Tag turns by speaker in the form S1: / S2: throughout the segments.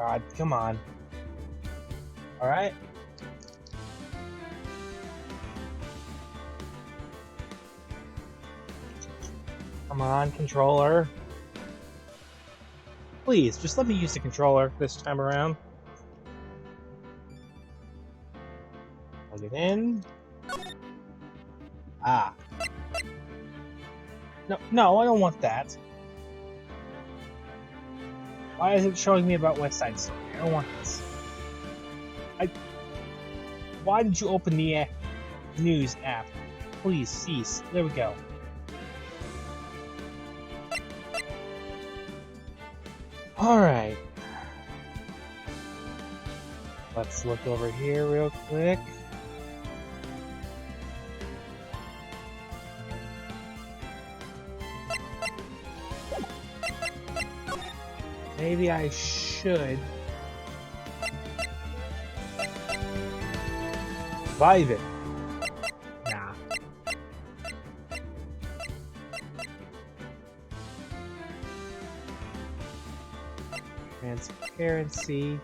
S1: God, come on. Alright. Come on, controller. Please, just let me use the controller this time around. Plug it in. Ah. No, I don't want that. Why is it showing me about West Side Story? I don't want this. Why did you open the news app? Please cease. There we go. Alright. Let's look over here real quick. Maybe I should revive it. Nah. Transparency.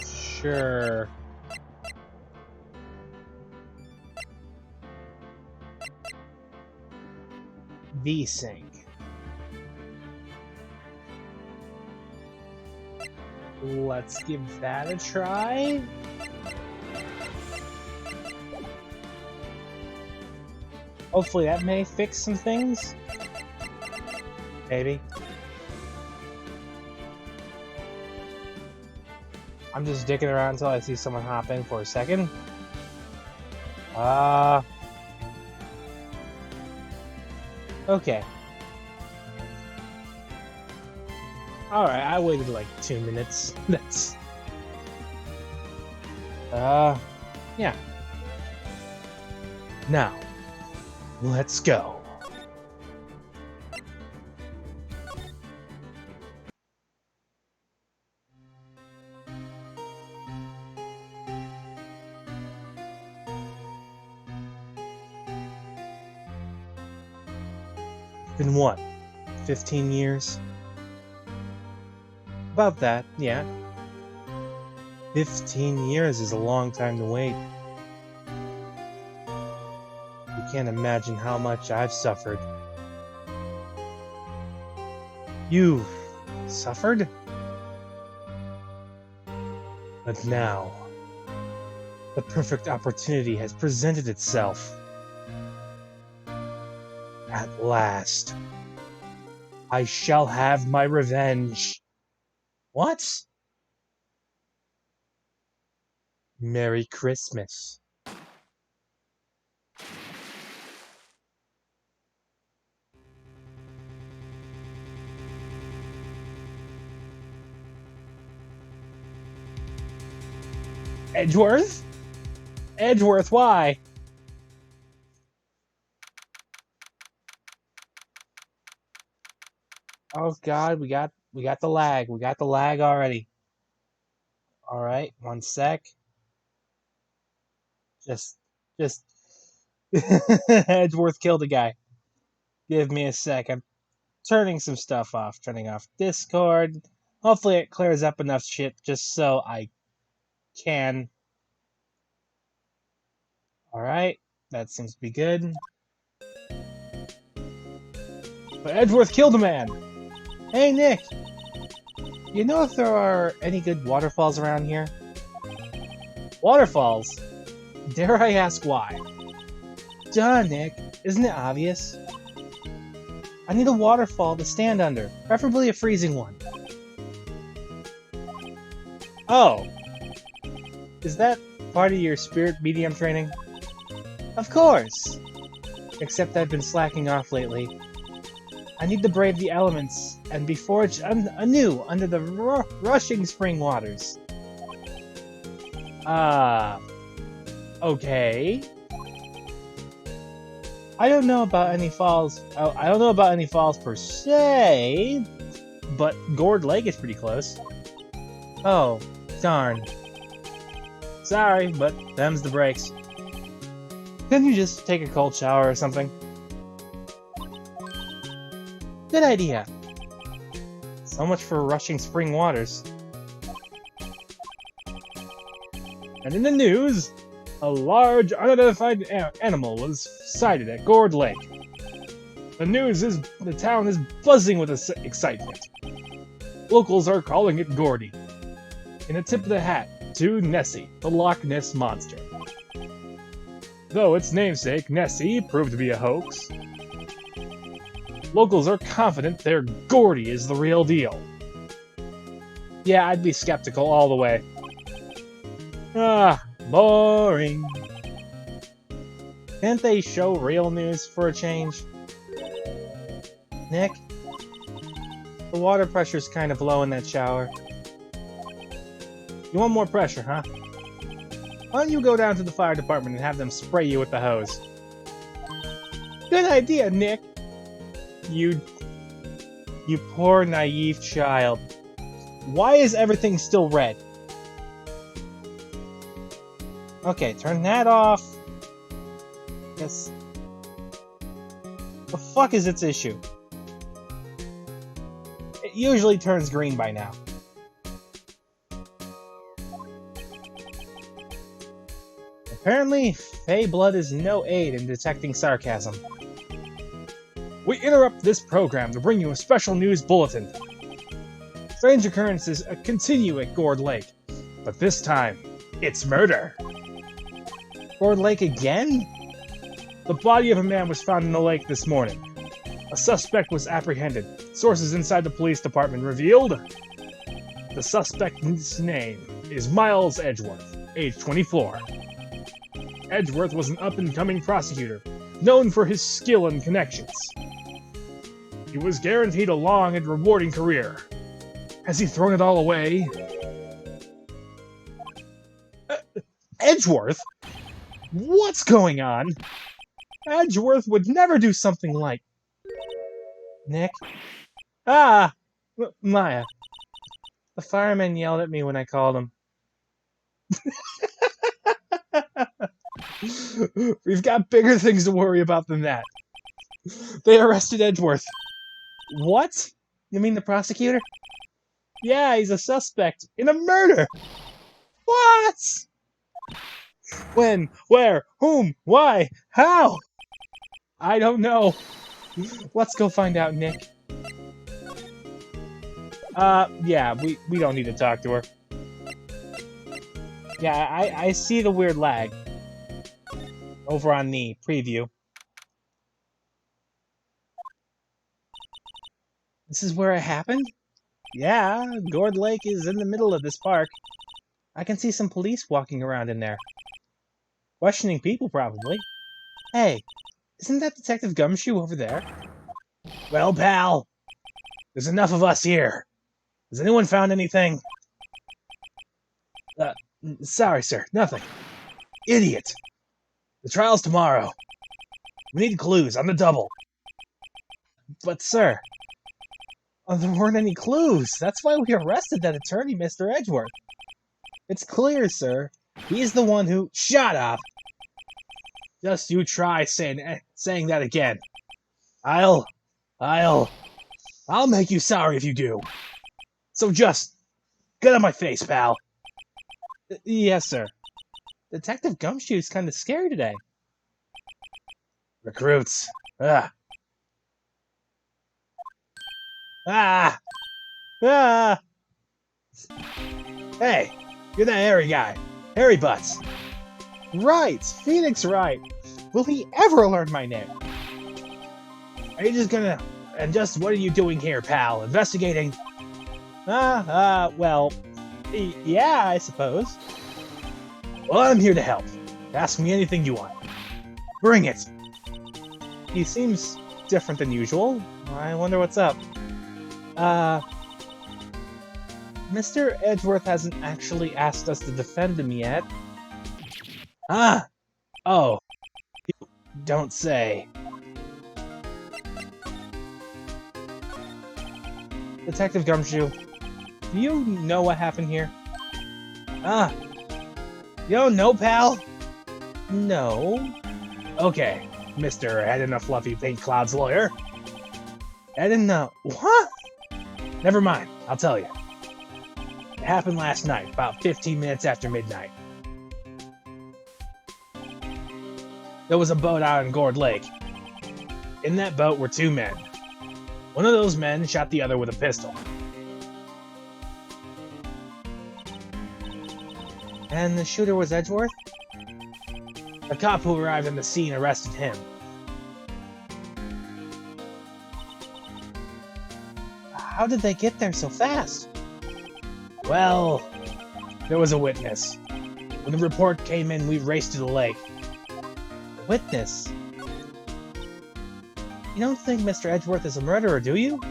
S1: Sure. V-Sync. Let's give that a try. Hopefully that may fix some things. Maybe. I'm just dicking around until I see someone hop in for a second. Okay. Alright, I waited like 2 minutes. That's... yeah. Now, let's go. Been what? 15 years? About that, yeah. 15 years is a long time to wait. You can't imagine how much I've suffered. You've suffered? But now, the perfect opportunity has presented itself. At last, I shall have my revenge. What? Merry Christmas. Edgeworth? Edgeworth, why? Oh God, we got the lag. We got the lag already. Alright, 1 sec. Just Edgeworth killed a guy. Give me a sec. I'm turning some stuff off. Turning off Discord. Hopefully it clears up enough shit just so I can. Alright, that seems to be good. But Edgeworth killed a man! Hey Nick! You know if there are any good waterfalls around here? Waterfalls? Dare I ask why? Duh, Nick. Isn't it obvious? I need a waterfall to stand under, preferably a freezing one. Oh. Is that part of your spirit medium training? Of course! Except I've been slacking off lately. I need to brave the elements and be forged anew under the rushing spring waters. Okay. I don't know about any falls. I don't know about any falls per se, but Gourd Lake is pretty close. Oh, darn. Sorry, but them's the breaks. Couldn't you just take a cold shower or something? Good idea. So much for rushing spring waters. And in the news, a large, unidentified animal was sighted at Gourd Lake. The news is the town is buzzing with excitement. Locals are calling it Gordy. In a tip of the hat to Nessie, the Loch Ness Monster. Though its namesake, Nessie, proved to be a hoax, locals are confident their Gordy is the real deal. Yeah, I'd be skeptical all the way. Ah, boring. Can't they show real news for a change? Nick? The water pressure's kind of low in that shower. You want more pressure, huh? Why don't you go down to the fire department and have them spray you with the hose? Good idea, Nick! You poor naive child. Why is everything still red? Okay, turn that off. Yes. The fuck is its issue? It usually turns green by now. Apparently, Fey blood is no aid in detecting sarcasm. We interrupt this program to bring you a special news bulletin. Strange occurrences continue at Gourd Lake, but this time, it's murder. Gourd Lake again? The body of a man was found in the lake this morning. A suspect was apprehended. Sources inside the police department revealed the suspect's name is Miles Edgeworth, age 24. Edgeworth was an up-and-coming prosecutor, known for his skill and connections. He was guaranteed a long and rewarding career. Has he thrown it all away? Edgeworth? What's going on? Edgeworth would never do something like... Nick? Ah! Maya. The fireman yelled at me when I called him. We've got bigger things to worry about than that. They arrested Edgeworth. What? You mean the prosecutor? Yeah, he's a suspect in a murder. What? When? Where? Whom? Why? How? I don't know. Let's go find out, Nick. Yeah, we don't need to talk to her. Yeah, I see the weird lag. Over on the preview. This is where it happened? Yeah, Gourd Lake is in the middle of this park. I can see some police walking around in there. Questioning people, probably. Hey, isn't that Detective Gumshoe over there? Well, pal, there's enough of us here. Has anyone found anything? Sorry, sir, nothing. Idiot. The trial's tomorrow. We need clues on the double. But, sir, there weren't any clues. That's why we arrested that attorney, Mr. Edgeworth. It's clear, sir. He's the one who... Shut up! Just you try saying that again. I'll make you sorry if you do. So just get out of my face, pal. Yes, sir. Detective Gumshoe's kind of scary today. Recruits. Ah. Ah! Ah! Hey, you're that hairy guy. Hairy Butts. Right, Phoenix Wright. Will he ever learn my name? Are you just gonna... And just what are you doing here, pal? Investigating? Well... Yeah, I suppose. Well, I'm here to help. Ask me anything you want. Bring it! He seems different than usual. I wonder what's up. Mr. Edgeworth hasn't actually asked us to defend him yet. Ah! Oh. You don't say. Detective Gumshoe, do you know what happened here? Ah. You don't know, pal? No. Okay, Mr. Head in a Fluffy Pink Cloud's lawyer. I didn't know. What? Never mind, I'll tell you. It happened last night, about 15 minutes after midnight. There was a boat out in Gourd Lake. In that boat were two men. One of those men shot the other with a pistol. And the shooter was Edgeworth? The cop who arrived on the scene arrested him. How did they get there so fast? Well, there was a witness. When the report came in, we raced to the lake. A witness? You don't think Mr. Edgeworth is a murderer, do you?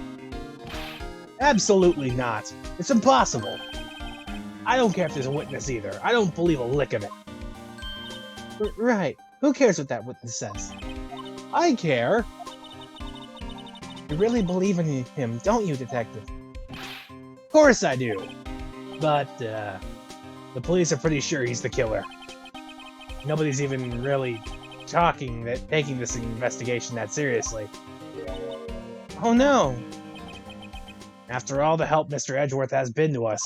S1: Absolutely not. It's impossible. I don't care if there's a witness either. I don't believe a lick of it. Right. Who cares what that witness says? I care. You really believe in him, don't you, Detective? Of course I do. But, the police are pretty sure he's the killer. Nobody's even really taking this investigation that seriously. Oh no! After all the help Mr. Edgeworth has been to us,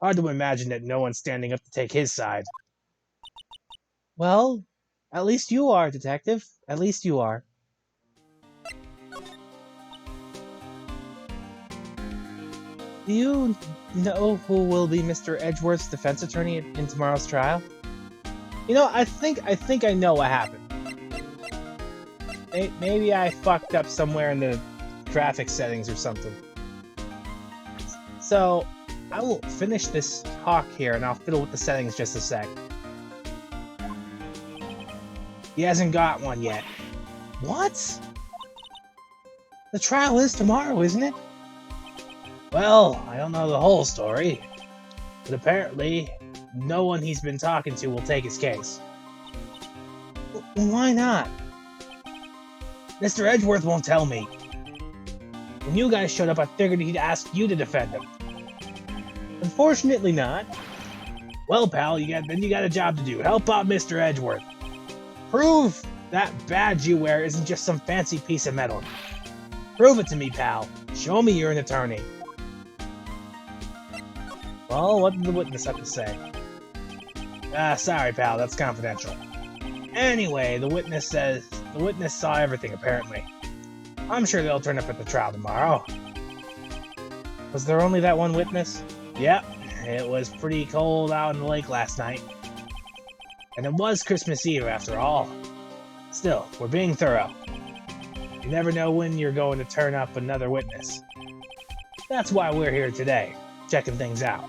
S1: hard to imagine that no one's standing up to take his side. Well, at least you are, Detective. At least you are. Do you know who will be Mr. Edgeworth's defense attorney in tomorrow's trial? You know, I think I know what happened. Maybe I fucked up somewhere in the graphic settings or something. So, I will finish this talk here and I'll fiddle with the settings just a sec. He hasn't got one yet. What? The trial is tomorrow, isn't it? Well, I don't know the whole story, but apparently no one he's been talking to will take his case. Why not? Mr. Edgeworth won't tell me. When you guys showed up, I figured he'd ask you to defend him. Unfortunately not. Well, pal, you got a job to do. Help out Mr. Edgeworth. Prove that badge you wear isn't just some fancy piece of metal. Prove it to me, pal. Show me you're an attorney. Well, what did the witness have to say? Sorry, pal, that's confidential. Anyway, the witness saw everything, apparently. I'm sure they'll turn up at the trial tomorrow. Was there only that one witness? Yep, it was pretty cold out in the lake last night. And it was Christmas Eve, after all. Still, we're being thorough. You never know when you're going to turn up another witness. That's why we're here today, checking things out.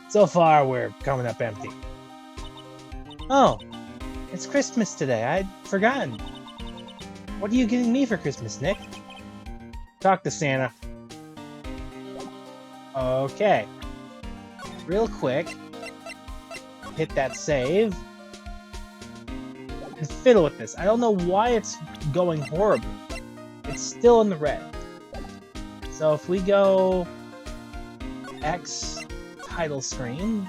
S1: So far, we're coming up empty. Oh, it's Christmas today. I'd forgotten. What are you getting me for Christmas, Nick? Talk to Santa. Okay. Real quick. Hit that save. And fiddle with this. I don't know why it's going horribly. It's still in the red. So if we go X title screen.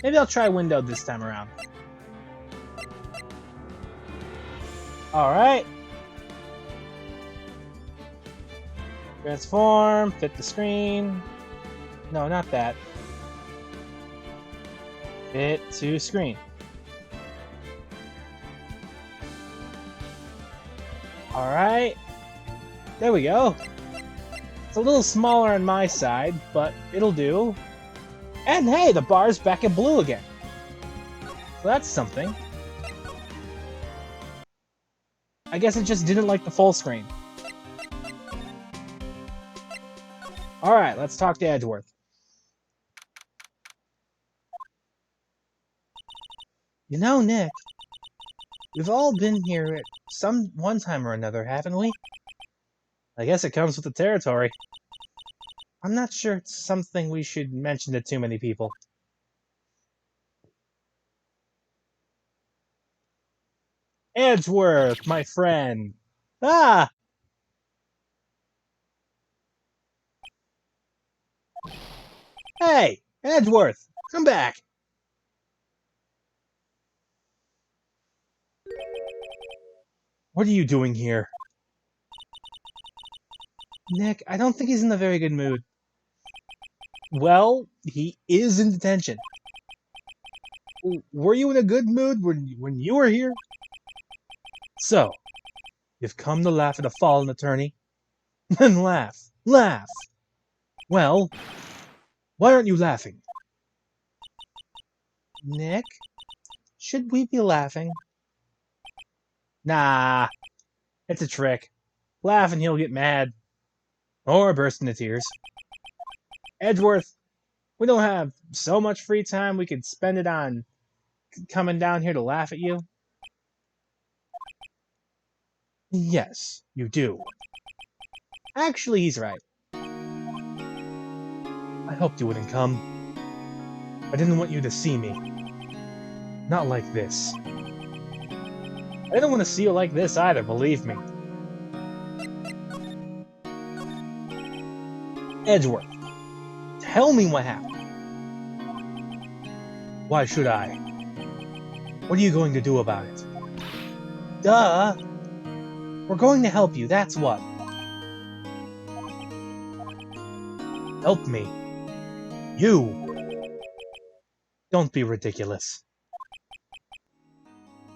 S1: Maybe I'll try windowed this time around. Alright. Transform, fit the screen. No, not that. Fit to screen. Alright. There we go. It's a little smaller on my side, but it'll do. And hey, the bar's back in blue again. So that's something. I guess it just didn't like the full screen. Alright, let's talk to Edgeworth. You know, Nick, we've all been here at one time or another, haven't we? I guess it comes with the territory. I'm not sure it's something we should mention to too many people. Edgeworth, my friend! Ah! Hey! Edgeworth! Come back! What are you doing here? Nick, I don't think he's in a very good mood. Well, he is in detention. Were you in a good mood when you were here? So, you've come to laugh at a fallen attorney? Then laugh. Laugh! Well, why aren't you laughing? Nick, should we be laughing? Nah, it's a trick. Laugh and he'll get mad. Or burst into tears. Edgeworth, we don't have so much free time we could spend it on coming down here to laugh at you. Yes, you do. Actually, he's right. I hoped you wouldn't come. I didn't want you to see me. Not like this. I didn't want to see you like this either, believe me. Edgeworth, tell me what happened. Why should I? What are you going to do about it? Duh! We're going to help you, that's what. Help me. You! Don't be ridiculous.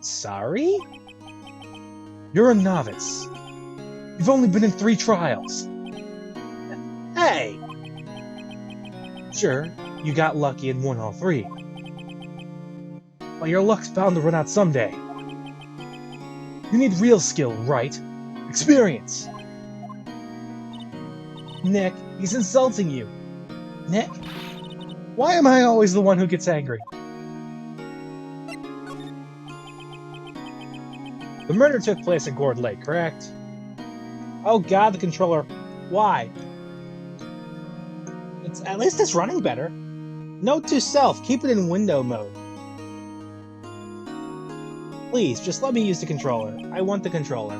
S1: Sorry? You're a novice. You've only been in 3 trials. Hey! Sure, you got lucky and won all 3. But your luck's bound to run out someday. You need real skill, right? Experience! Nick, he's insulting you. Nick? Why am I always the one who gets angry? The murder took place at Gourd Lake, correct? Oh god, the controller. Why? At least it's running better. Note to self, keep it in window mode. Please, just let me use the controller. I want the controller.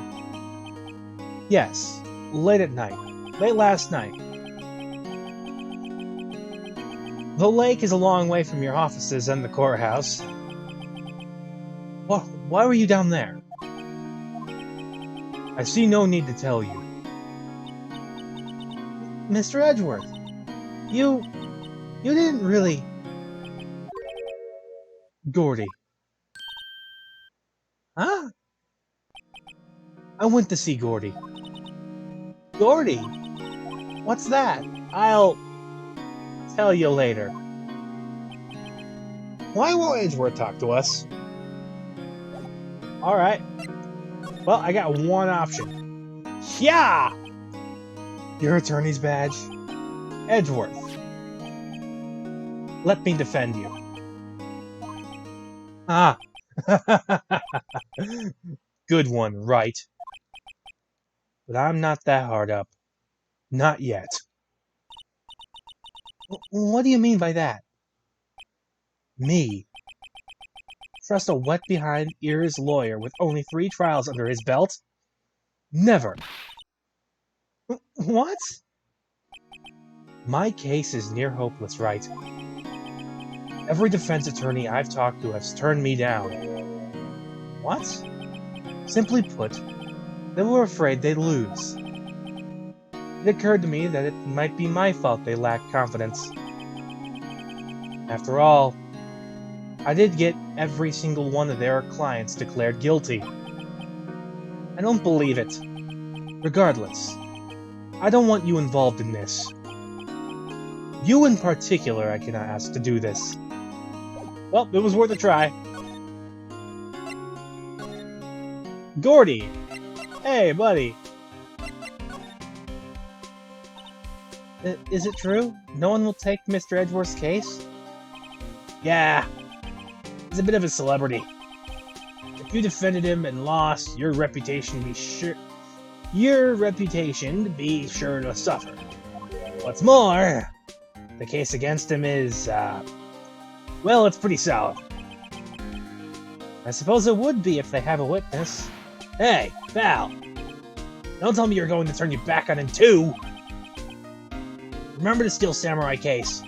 S1: Yes, late at night. Late last night. The lake is a long way from your offices and the courthouse. Why were you down there? I see no need to tell you. Mr. Edgeworth, you didn't really... Gordy. Huh? I went to see Gordy. Gordy? What's that? I'll tell you later. Why won't Edgeworth talk to us? Alright. Well, I got one option. Yeah! Your attorney's badge? Edgeworth. Let me defend you. Ah. Good one, Wright. But I'm not that hard up. Not yet. What do you mean by that? Me. Trust a wet-behind-ears lawyer with only 3 trials under his belt? Never. What? My case is near hopeless, Wright. Every defense attorney I've talked to has turned me down. What? Simply put, they were afraid they'd lose. It occurred to me that it might be my fault they lacked confidence. After all, I did get every single one of their clients declared guilty. I don't believe it. Regardless, I don't want you involved in this. You in particular I cannot ask to do this. Well, it was worth a try. Gordy! Hey, buddy! Is it true? No one will take Mr. Edgeworth's case? Yeah. He's a bit of a celebrity. If you defended him and lost, your reputation be sure to suffer. What's more, the case against him is, well, it's pretty solid. I suppose it would be if they have a witness. Hey, pal! Don't tell me you're going to turn your back on him too! Remember the Steel Samurai case.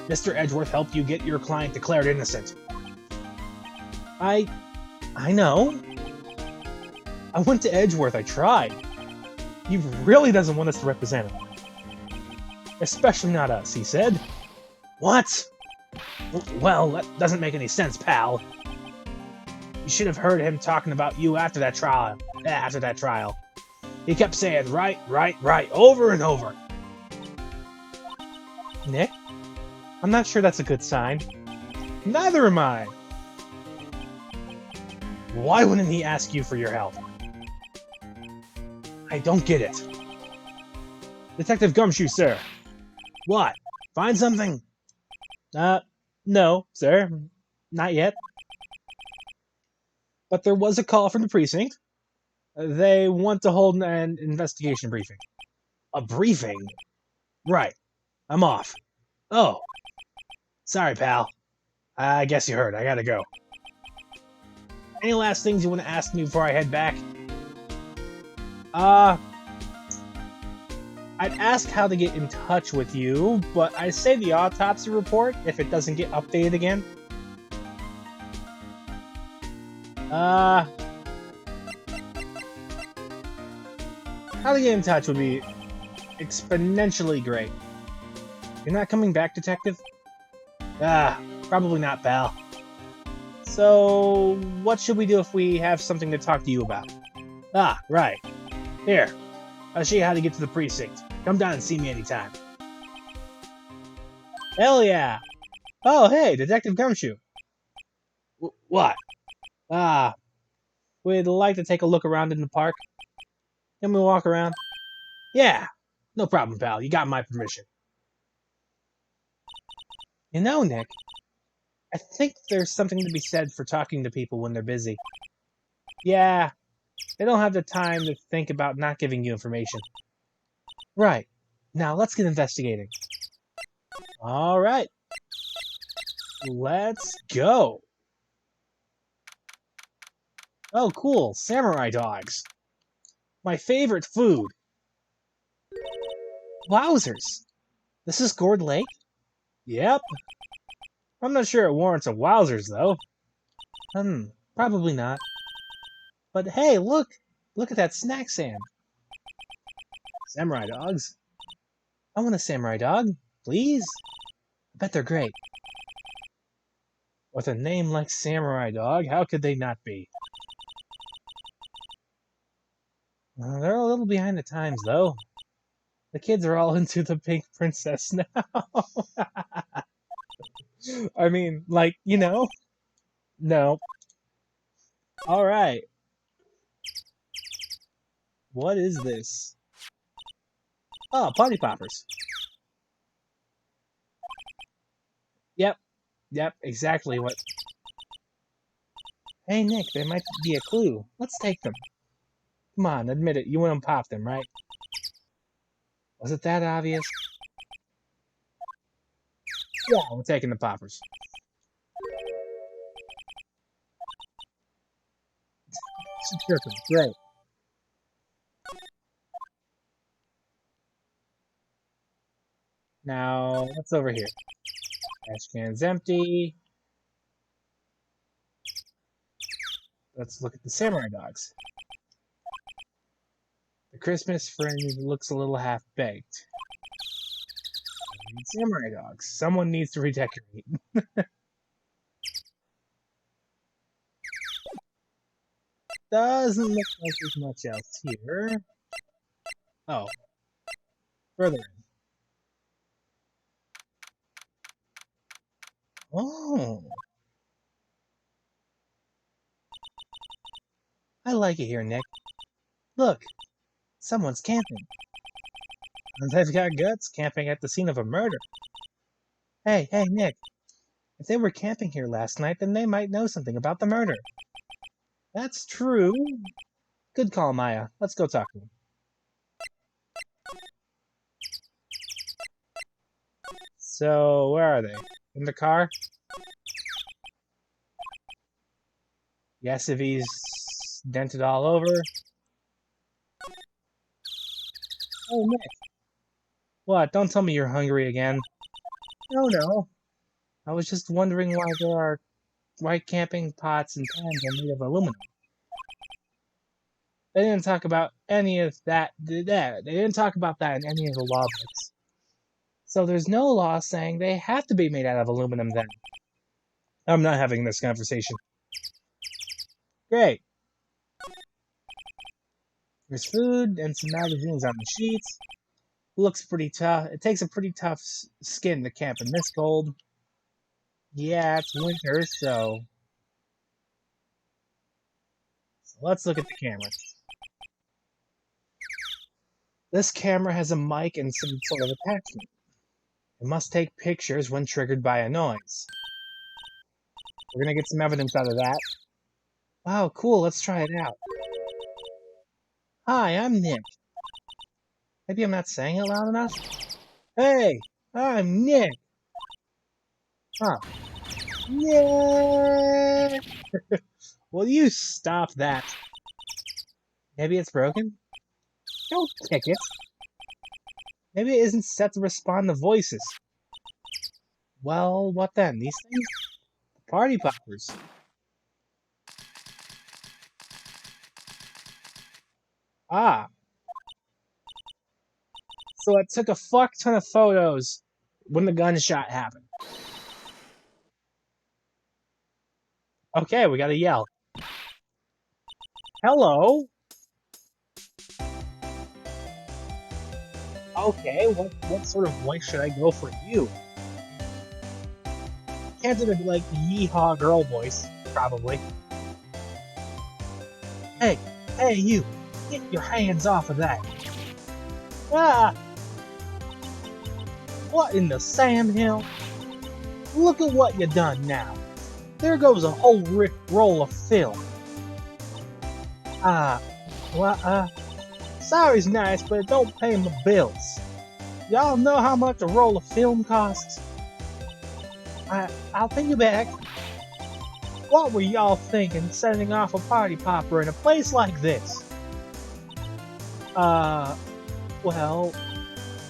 S1: Mr. Edgeworth helped you get your client declared innocent. I know. I went to Edgeworth, I tried. He really doesn't want us to represent him. Especially not us, he said. What? Well, that doesn't make any sense, pal. You should have heard him talking about you after that trial. He kept saying, right, right, right, over and over. Nick? I'm not sure that's a good sign. Neither am I. Why wouldn't he ask you for your help? I don't get it. Detective Gumshoe, sir. What? Find something? No, sir. Not yet. But there was a call from the precinct. They want to hold an investigation briefing. A briefing? Right. I'm off. Oh. Sorry, pal. I guess you heard. I gotta go. Any last things you want to ask me before I head back? I'd ask how to get in touch with you, but I say the autopsy report if it doesn't get updated again. How to get in touch would be exponentially great. You're not coming back, Detective? Probably not, pal. So, what should we do if we have something to talk to you about? Right. Here, I'll show you how to get to the precinct. Come down and see me anytime. Hell yeah! Oh, hey, Detective Gumshoe. What? We'd like to take a look around in the park. Can we walk around? Yeah, no problem, pal. You got my permission. You know, Nick, I think there's something to be said for talking to people when they're busy. Yeah, they don't have the time to think about not giving you information. Right. Now, let's get investigating. Alright. Let's go. Oh, cool. Samurai dogs. My favorite food. Wowzers. This is Gourd Lake? Yep. I'm not sure it warrants a wowzers, though. Probably not. But hey, look! Look at that snack, Sam. Samurai dogs? I want a samurai dog, please. I bet they're great. With a name like Samurai Dog, how could they not be? They're a little behind the times, though. The kids are all into the Pink Princess now. I mean, like, you know? No. Alright. What is this? Oh, party poppers. Yep, exactly what... Hey, Nick, there might be a clue. Let's take them. Come on, admit it. You wouldn't pop them, right? Was it that obvious? Yeah, we're taking the poppers. Great. Now, what's over here? Trash can's empty. Let's look at the samurai dogs. The Christmas fringe looks a little half-baked. Samurai dogs. Someone needs to redecorate. Doesn't look like there's much else here. Oh. Further in. Oh. I like it here, Nick. Look. Someone's camping. And they've got guts camping at the scene of a murder. Hey, Nick. If they were camping here last night, then they might know something about the murder. That's true. Good call, Maya. Let's go talk to them. So, where are they? In the car? Yes, if he's dented all over. Oh, Nick. What? Don't tell me you're hungry again. No. I was just wondering why there are white camping pots and pans are made of aluminum. They didn't talk about any of that. They didn't talk about that in any of the law books. So there's no law saying they have to be made out of aluminum then. I'm not having this conversation. Great. There's food and some magazines on the sheets. Looks pretty tough. It takes a pretty tough skin to camp in this cold. Yeah, it's winter, so let's look at the camera. This camera has a mic and some sort of attachment. It must take pictures when triggered by a noise. We're gonna get some evidence out of that. Wow, cool, let's try it out. Hi, I'm Nick. Maybe I'm not saying it loud enough? Hey, I'm Nick. Huh. Yeah. Will you stop that? Maybe it's broken? Don't kick it. Maybe it isn't set to respond to voices. Well, what then? These things? Party poppers. Ah. So it took a fuck ton of photos when the gunshot happened. Okay, we gotta yell. Hello? Okay, what sort of voice should I go for you? Can't do the, like, yeehaw girl voice, probably. Hey, hey you, get your hands off of that. Ah! What in the Sam Hill? Look at what you done now. There goes a whole roll of film. Sorry's nice, but it don't pay my bills. Y'all know how much a roll of film costs? I'll pay you back. What were y'all thinking setting off a party popper in a place like this? Well,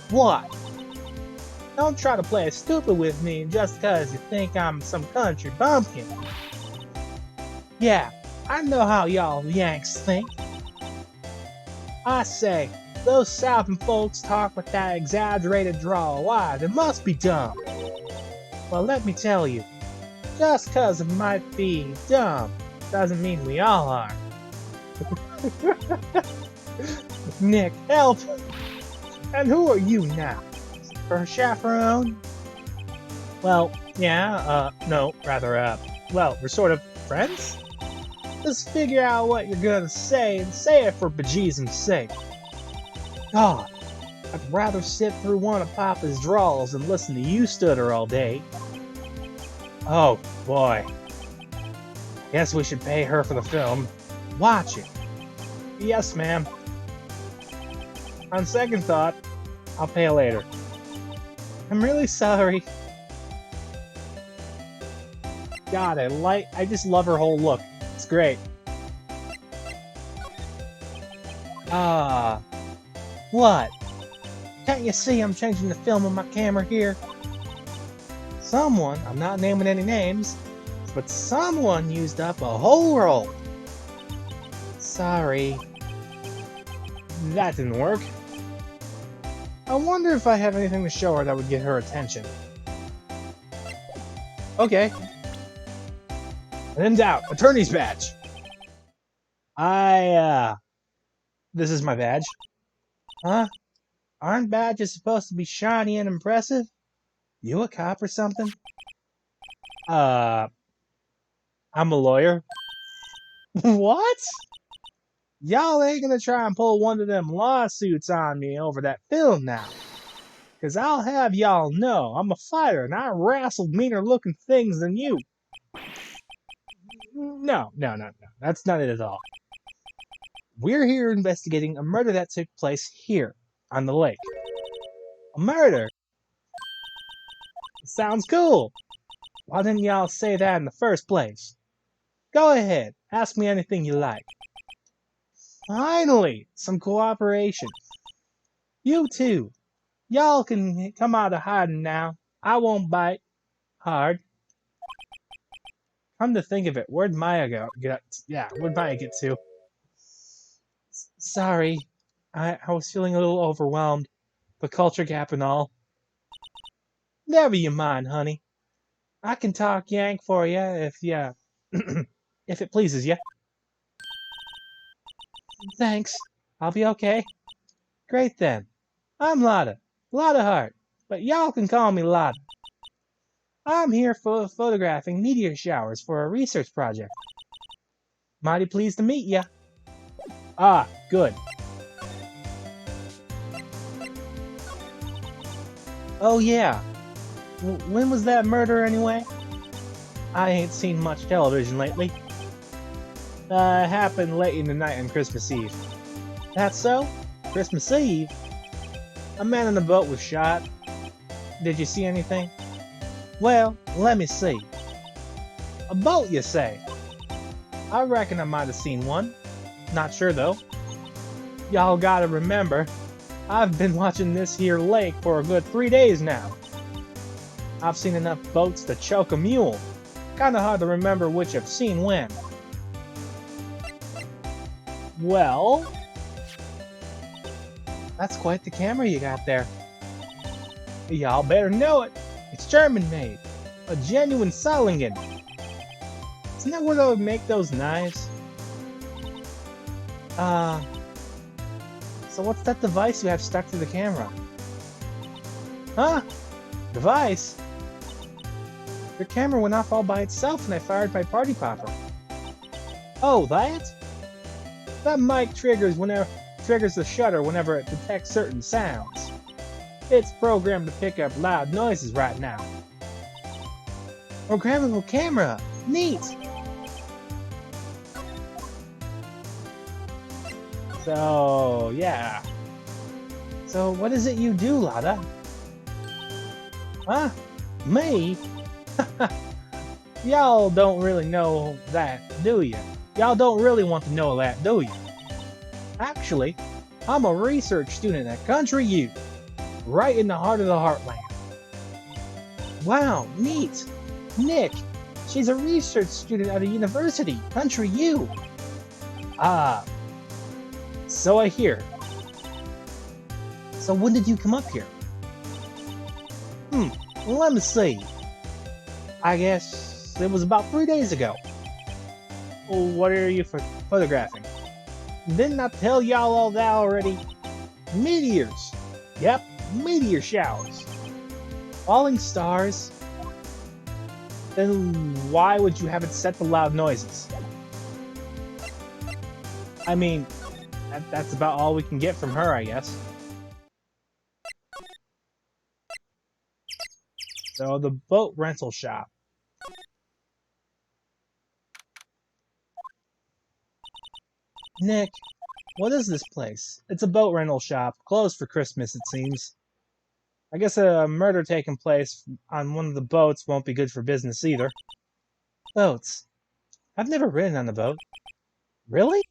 S1: what? Don't try to play stupid with me just cause you think I'm some country bumpkin. Yeah, I know how y'all Yanks think. I say, those Southern folks talk with that exaggerated drawl. Why, they must be dumb. Well, let me tell you, just cause it might be dumb, doesn't mean we all are. Nick, help! And who are you now? Her chaperone? Well, yeah, no, rather, well, we're sort of friends? Just figure out what you're gonna say and say it for bejesus's sake. God, I'd rather sit through one of Papa's drawls than listen to you stutter all day. Oh, boy. Guess we should pay her for the film. Watch it. Yes, ma'am. On second thought, I'll pay later. I'm really sorry. God, I just love her whole look. It's great. What? Can't you see I'm changing the film on my camera here? Someone, I'm not naming any names, but someone used up a whole roll. Sorry. That didn't work. I wonder if I have anything to show her that would get her attention. Okay. When in doubt, attorney's badge. This is my badge. Huh? Aren't badges supposed to be shiny and impressive? You a cop or something? I'm a lawyer. What? Y'all ain't gonna try and pull one of them lawsuits on me over that film now. Cause I'll have y'all know I'm a fighter and I wrestled meaner looking things than you. No. That's not it at all. We're here investigating a murder that took place here, on the lake. A murder? Sounds cool. Why didn't y'all say that in the first place? Go ahead, ask me anything you like. Finally, some cooperation. You two, y'all can come out of hiding now. I won't bite. Hard. Come to think of it, where'd Maya go? Where'd Maya get to? Sorry, I was feeling a little overwhelmed. The culture gap and all. Never you mind, honey. I can talk Yank for you if you, if it pleases you. Thanks. I'll be okay. Great then. I'm Lotta. Lotta Hart. But y'all can call me Lotta. I'm here for photographing meteor showers for a research project. Mighty pleased to meet ya. Ah, good. Oh yeah. When was that murder anyway? I ain't seen much television lately. It happened late in the night on Christmas Eve. That's so? Christmas Eve? A man on the boat was shot. Did you see anything? Well, let me see. A boat, you say? I reckon I might have seen one. Not sure though. Y'all gotta remember, I've been watching this here lake for a good 3 days now. I've seen enough boats to choke a mule. Kinda hard to remember which I've seen when. Well, that's quite the camera you got there. Y'all better know it. It's German made. A genuine Solingen. Isn't that where they would make those knives? So what's that device you have stuck to the camera? Huh? Device? Your camera went off all by itself when I fired my party popper. Oh, that? That mic triggers the shutter whenever it detects certain sounds. It's programmed to pick up loud noises right now. Programmable camera! Neat! So, yeah. So, what is it you do, Lotta? Huh? Me? Y'all don't really know that, do you? Y'all don't really want to know that, do you? Actually, I'm a research student at Country U, right in the heart of the heartland. Wow, neat! Nick, she's a research student at a university, Country U. Ah, so I hear. So when did you come up here? Let me see. I guess it was about 3 days ago. What are you photographing? Didn't I tell y'all all that already? Meteors! Yep, meteor showers. Falling stars. Then why would you have it set to loud noises? I mean, that's about all we can get from her, I guess. So, the boat rental shop. Nick, what is this place? It's a boat rental shop, closed for Christmas, it seems. I guess a murder taking place on one of the boats won't be good for business either. Boats. I've never ridden on a boat. Really?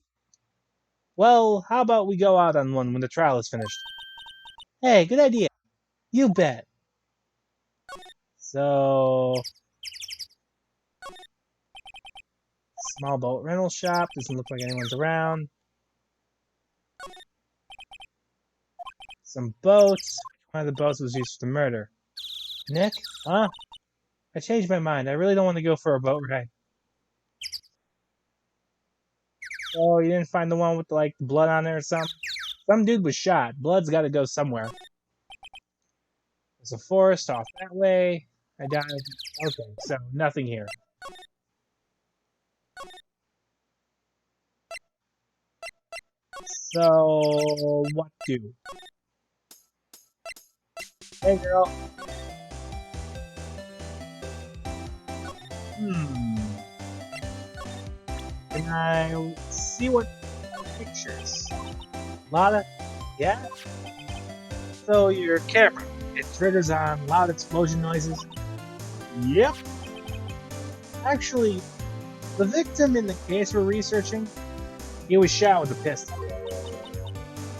S1: Well, how about we go out on one when the trial is finished? Hey, good idea. You bet. So... Small boat rental shop. Doesn't look like anyone's around. Some boats. One of the boats was used for the murder. Nick? Huh? I changed my mind. I really don't want to go for a boat ride. Oh, you didn't find the one with, like, blood on there or something? Some dude was shot. Blood's gotta go somewhere. There's a forest off that way. I died. Okay, so nothing here. So, what do? Hey, girl. Can I see what pictures? Lotta? Yeah? So, your camera, it triggers on loud explosion noises? Yep. Actually, the victim in the case we're researching, he was shot with a pistol.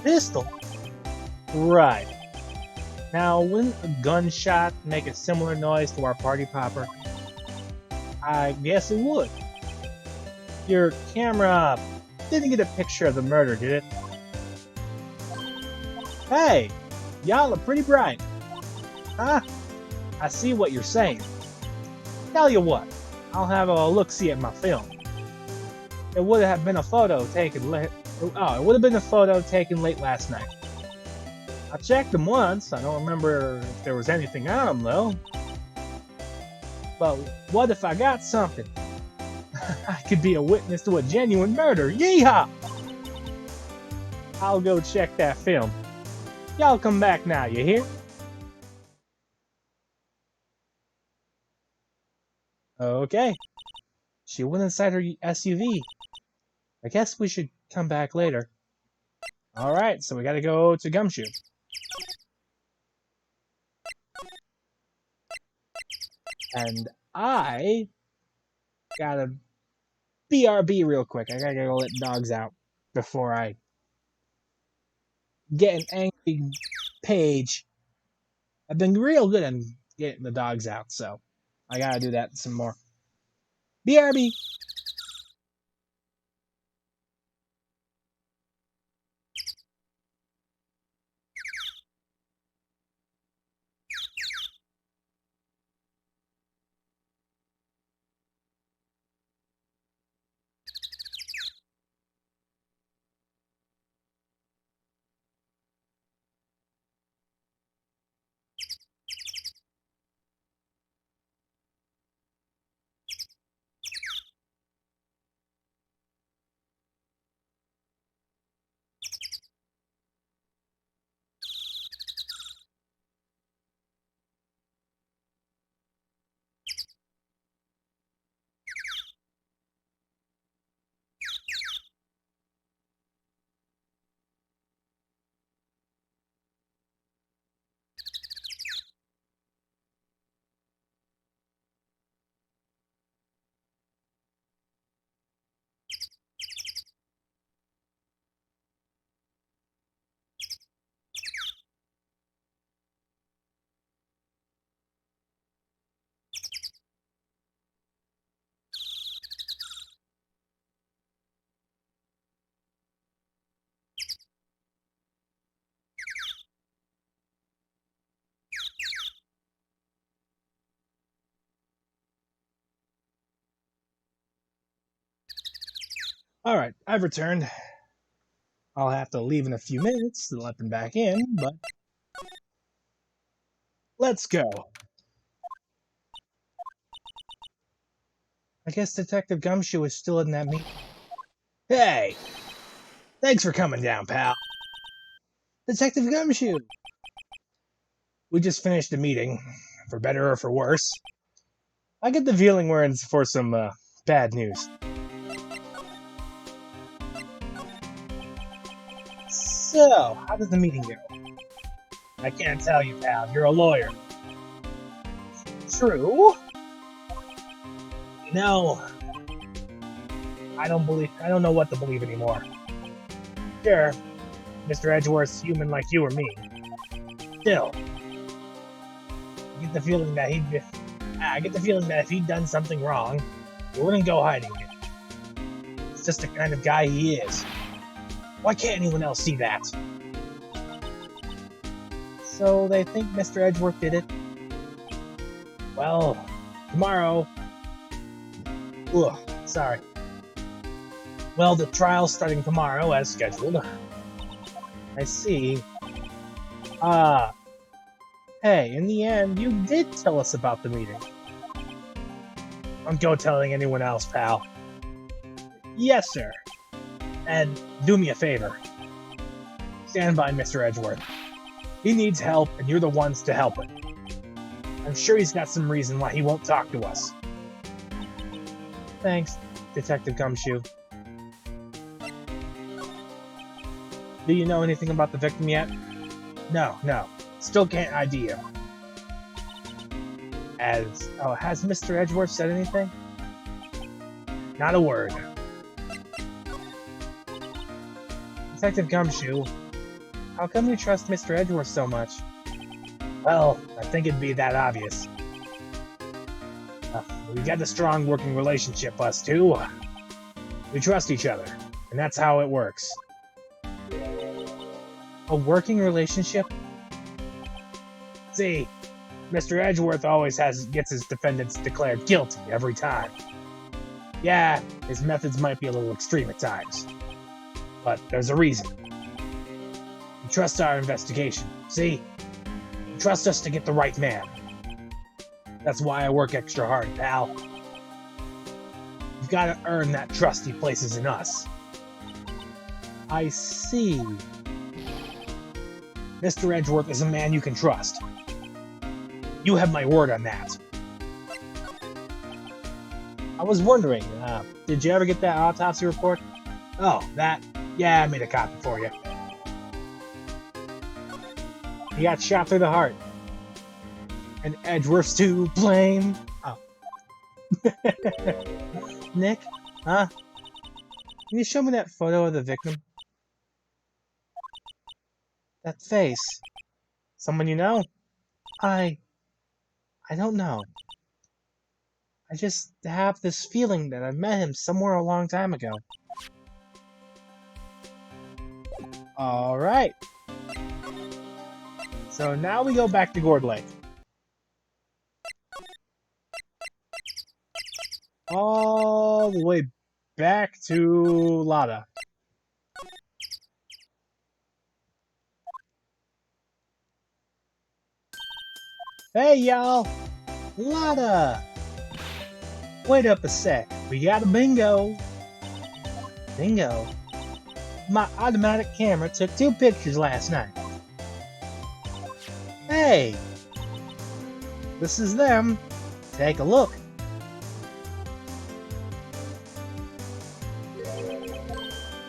S1: Pistol? Right. Now, wouldn't a gunshot make a similar noise to our party popper? I guess it would. Your camera didn't get a picture of the murder, did it? Hey, y'all are pretty bright. Huh? I see what you're saying. Tell you what, I'll have a look-see at my film. It would have been a photo taken late. Oh, it would have been a photo taken late last night. I checked them once. I don't remember if there was anything on them though. But what if I got something? I could be a witness to a genuine murder. Yeehaw! I'll go check that film. Y'all come back now, you hear? Okay. She went inside her SUV. I guess we should come back later. Alright, so we gotta go to Gumshoe. And I gotta BRB real quick. I gotta go let dogs out before I get an angry page. I've been real good at getting the dogs out, so I gotta do that some more. BRB! Alright, I've returned. I'll have to leave in a few minutes to let them back in, but let's go. I guess Detective Gumshoe is still in that meeting. Hey! Thanks for coming down, pal. Detective Gumshoe! We just finished a meeting, for better or for worse. I get the feeling we're in for some bad news. So, how did the meeting go? I can't tell you, pal. You're a lawyer. True. No. I don't know what to believe anymore. Sure, Mr. Edgeworth's human like you or me. Still, I get the feeling that if he'd done something wrong, he wouldn't go hiding it. It's just the kind of guy he is. Why can't anyone else see that? So they think Mr. Edgeworth did it? Well, tomorrow... Ugh, sorry. Well, the trial's starting tomorrow, as scheduled. I see. Hey, in the end, you did tell us about the meeting. Don't go telling anyone else, pal. Yes, sir. And do me a favor. Stand by Mr. Edgeworth. He needs help, and you're the ones to help him. I'm sure he's got some reason why he won't talk to us. Thanks, Detective Gumshoe. Do you know anything about the victim yet? No. Still can't ID him. Has Mr. Edgeworth said anything? Not a word. Detective Gumshoe, how come you trust Mr. Edgeworth so much? Well, I think it'd be that obvious. We got a strong working relationship, us two. We trust each other, and that's how it works. A working relationship? See, Mr. Edgeworth always gets his defendants declared guilty every time. Yeah, his methods might be a little extreme at times, but there's a reason. You trust our investigation, see? You trust us to get the right man. That's why I work extra hard, pal. You've got to earn that trust he places in us. I see. Mr. Edgeworth is a man you can trust. You have my word on that. I was wondering, did you ever get that autopsy report? Oh, that? Yeah, I made a copy for you. He got shot through the heart. And Edgeworth's to blame. Oh. Nick? Huh? Can you show me that photo of the victim? That face. Someone you know? I don't know. I just have this feeling that I've met him somewhere a long time ago. Alright. So now we go back to Gourd Lake. All the way back to Lada. Hey y'all! Lada! Wait up a sec, we got a bingo! Bingo? My automatic camera took 2 pictures last night. Hey! This is them. Take a look.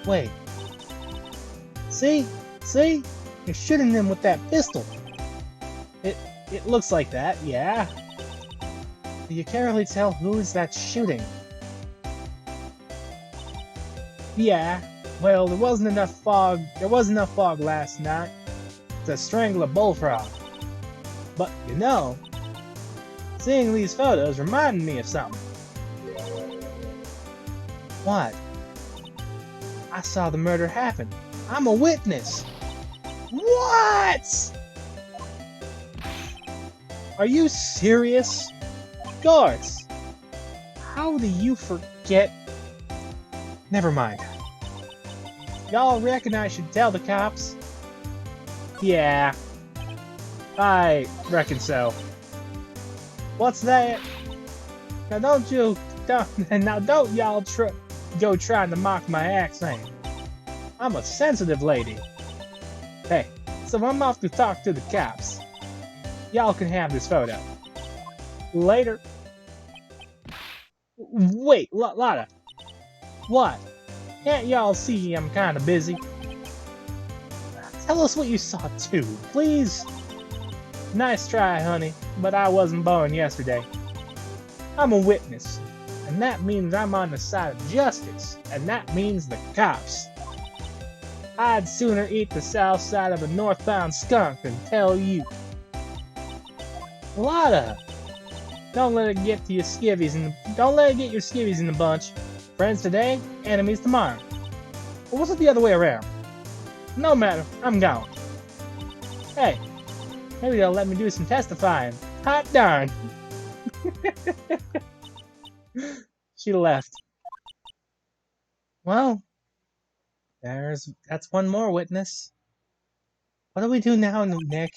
S1: Wait. See? See? You're shooting them with that pistol. It looks like that, yeah. But you can't really tell who is that shooting. Yeah, well, there wasn't enough fog last night to strangle a bullfrog. But, you know, seeing these photos reminded me of something. What? I saw the murder happen. I'm a witness. What? Are you serious? Guards, how do you forget? Never mind. Y'all reckon I should tell the cops? Yeah, I reckon so. What's that? Now don't y'all go trying to mock my accent. I'm a sensitive lady. Hey, so I'm off to talk to the cops. Y'all can have this photo. Later. Wait, Lada. What? Can't y'all see I'm kinda busy? Tell us what you saw too, please. Nice try, honey, but I wasn't born yesterday. I'm a witness, and that means I'm on the side of justice, and that means the cops. I'd sooner eat the south side of a northbound skunk than tell you. Lada! Don't let it get to your skivvies don't let it get your skivvies in the bunch. Friends today, enemies tomorrow. Or was it the other way around? No matter, I'm gone. Hey, maybe they'll let me do some testifying. Hot darn! She left. Well, that's one more witness. What do we do now, Nick?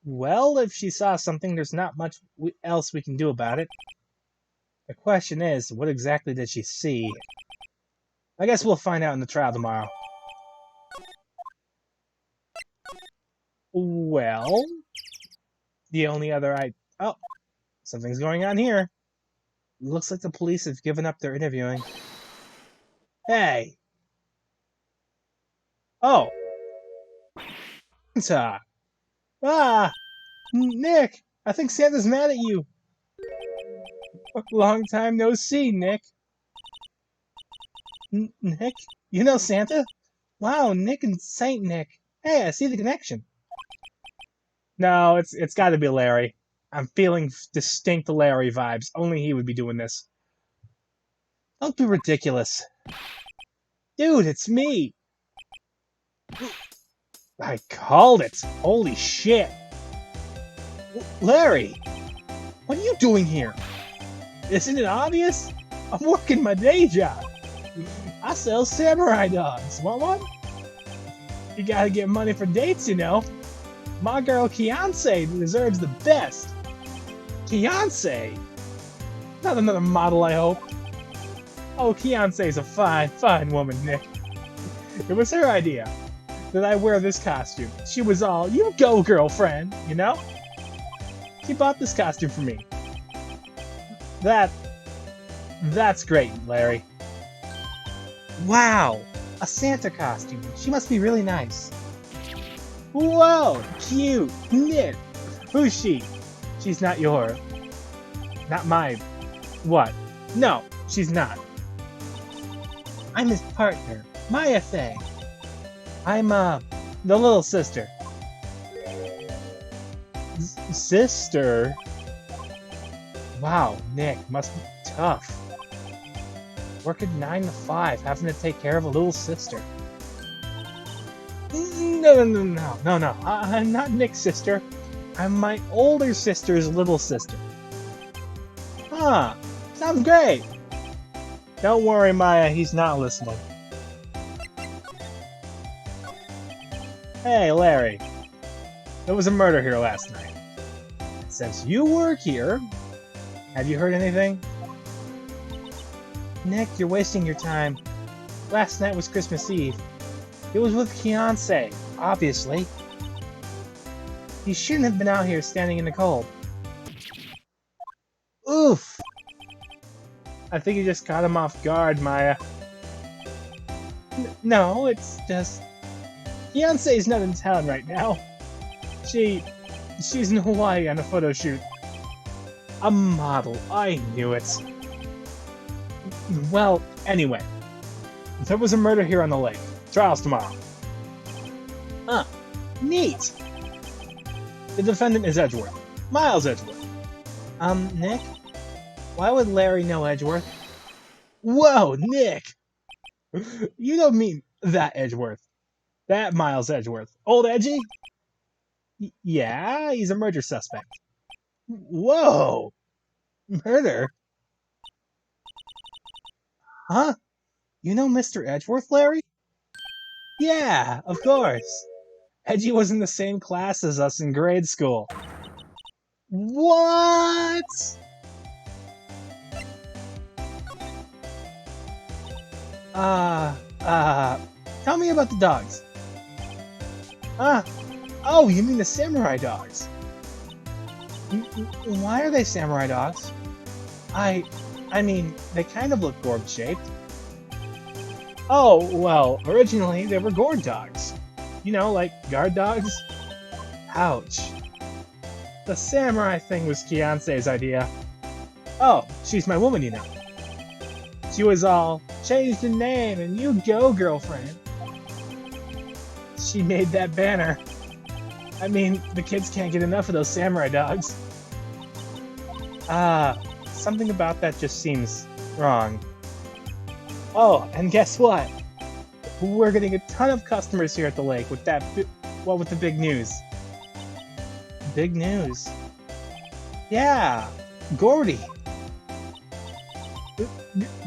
S1: Well, if she saw something, there's not much else we can do about it. The question is, what exactly did she see? I guess we'll find out in the trial tomorrow. Well, the only other oh, something's going on here. Looks like the police have given up their interviewing. Hey! Oh! Santa! Ah! Nick! I think Santa's mad at you! Long time no see, Nick. Nick? You know Santa? Wow, Nick and Saint Nick. Hey, I see the connection. No, it's gotta be Larry. I'm feeling distinct Larry vibes. Only he would be doing this. Don't be ridiculous. Dude, it's me! I called it! Holy shit! Larry! What are you doing here? Isn't it obvious? I'm working my day job. I sell samurai dogs. Want one? You gotta get money for dates, you know. My girl Fiancé deserves the best. Fiancé? Not another model, I hope. Oh, Fiancé's a fine, fine woman, Nick. It was her idea that I wear this costume. She was all, you go, girlfriend, you know? She bought this costume for me. That's great, Larry. Wow, a Santa costume. She must be really nice. Whoa, cute, Nick. Who's she? She's not your... Not my... What? No, she's not. I'm his partner, Maya Thing. I'm, the little sister. Sister? Wow, Nick, must be tough. Working 9 to 5, having to take care of a little sister. No. I'm not Nick's sister. I'm my older sister's little sister. Huh, sounds great. Don't worry, Maya, he's not listening. Hey, Larry. There was a murder here last night. Since you work here, have you heard anything? Nick, you're wasting your time. Last night was Christmas Eve. It was with Fiancé, obviously. He shouldn't have been out here standing in the cold. Oof! I think you just caught him off guard, Maya. No, it's just... Fiancé's not in town right now. She's in Hawaii on a photo shoot. A model, I knew it. Well, anyway. There was a murder here on the lake. Trial's tomorrow. Huh. Neat! The defendant is Edgeworth. Miles Edgeworth. Nick? Why would Larry know Edgeworth? Whoa, Nick! You don't mean that Edgeworth. That Miles Edgeworth. Old Edgy? Yeah, he's a murder suspect. Whoa! Murder? Huh? You know Mr. Edgeworth, Larry? Yeah, of course. Edgy was in the same class as us in grade school. What? Tell me about the dogs. Oh, you mean the samurai dogs? Why are they samurai dogs? I mean, they kind of look gourd-shaped. Oh, well, originally they were gourd dogs. You know, like guard dogs? Ouch. The samurai thing was Fiancé's idea. Oh, she's my woman, you know. She was all, change the name and you go, girlfriend. She made that banner. I mean, the kids can't get enough of those samurai dogs. Something about that just seems wrong. Oh, and guess what? We're getting a ton of customers here at the lake with that, with the big news. Big news? Yeah, Gordy.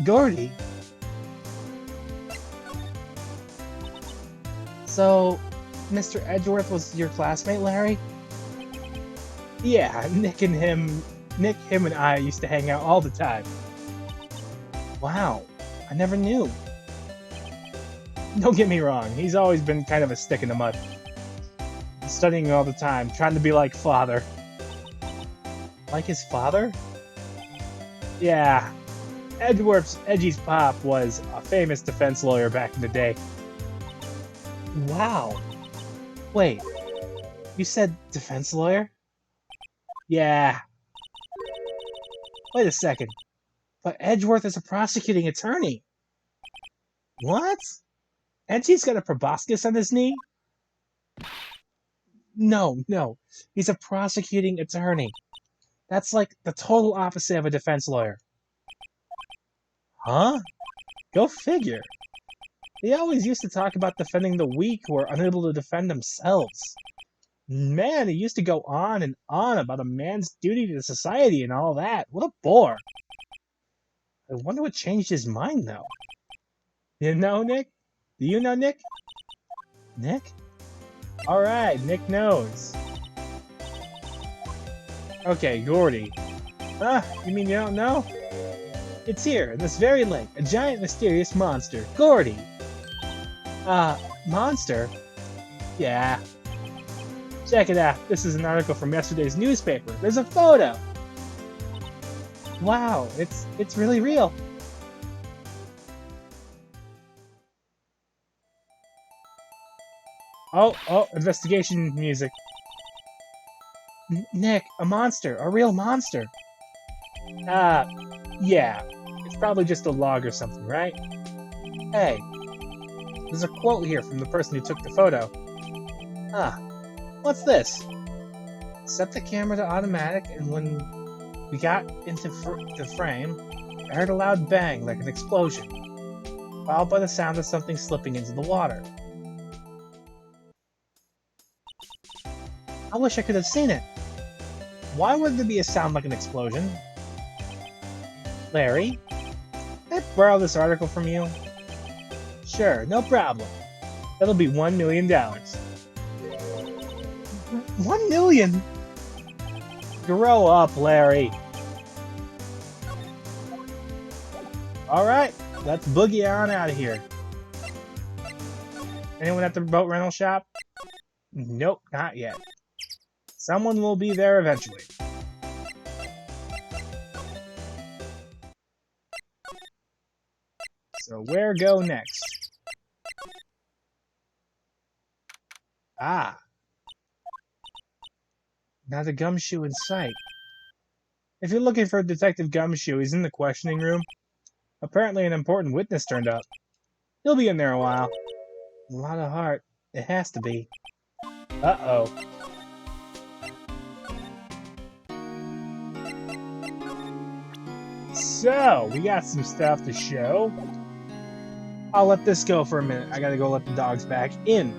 S1: Gordy? So, Mr. Edgeworth was your classmate, Larry? Yeah, Nick, him, and I used to hang out all the time. Wow, I never knew. Don't get me wrong, he's always been kind of a stick in the mud. Studying all the time, trying to be like father. Like his father? Yeah, Edgy's pop was a famous defense lawyer back in the day. Wow. Wait, you said defense lawyer? Yeah. Wait a second. But Edgeworth is a prosecuting attorney. What? Edgy's got a proboscis on his knee? No. He's a prosecuting attorney. That's like the total opposite of a defense lawyer. Huh? Go figure. He always used to talk about defending the weak who are unable to defend themselves. Man, he used to go on and on about a man's duty to society and all that. What a bore. I wonder what changed his mind, though. You know, Nick? Do you know Nick? Nick? Alright, Nick knows. Okay, Gordy. You mean you don't know? It's here, in this very lake, a giant mysterious monster, Gordy. Monster? Yeah. Check it out. This is an article from yesterday's newspaper. There's a photo. Wow, it's really real. Oh, investigation music. Nick, a monster, a real monster. Yeah. It's probably just a log or something, right? Hey, there's a quote here from the person who took the photo. What's this? Set the camera to automatic, and when we got into the frame, I heard a loud bang like an explosion, followed by the sound of something slipping into the water. I wish I could have seen it. Why would there be a sound like an explosion? Larry, can I borrow this article from you? Sure, no problem. That'll be $1 million. $1 million? Grow up, Larry. Alright, let's boogie on out of here. Anyone at the boat rental shop? Nope, not yet. Someone will be there eventually. So where go next? Not a Gumshoe in sight. If you're looking for Detective Gumshoe, he's in the questioning room. Apparently an important witness turned up. He'll be in there a while. A lot of heart. It has to be. Uh-oh. So, we got some stuff to show. I'll let this go for a minute. I gotta go let the dogs back in.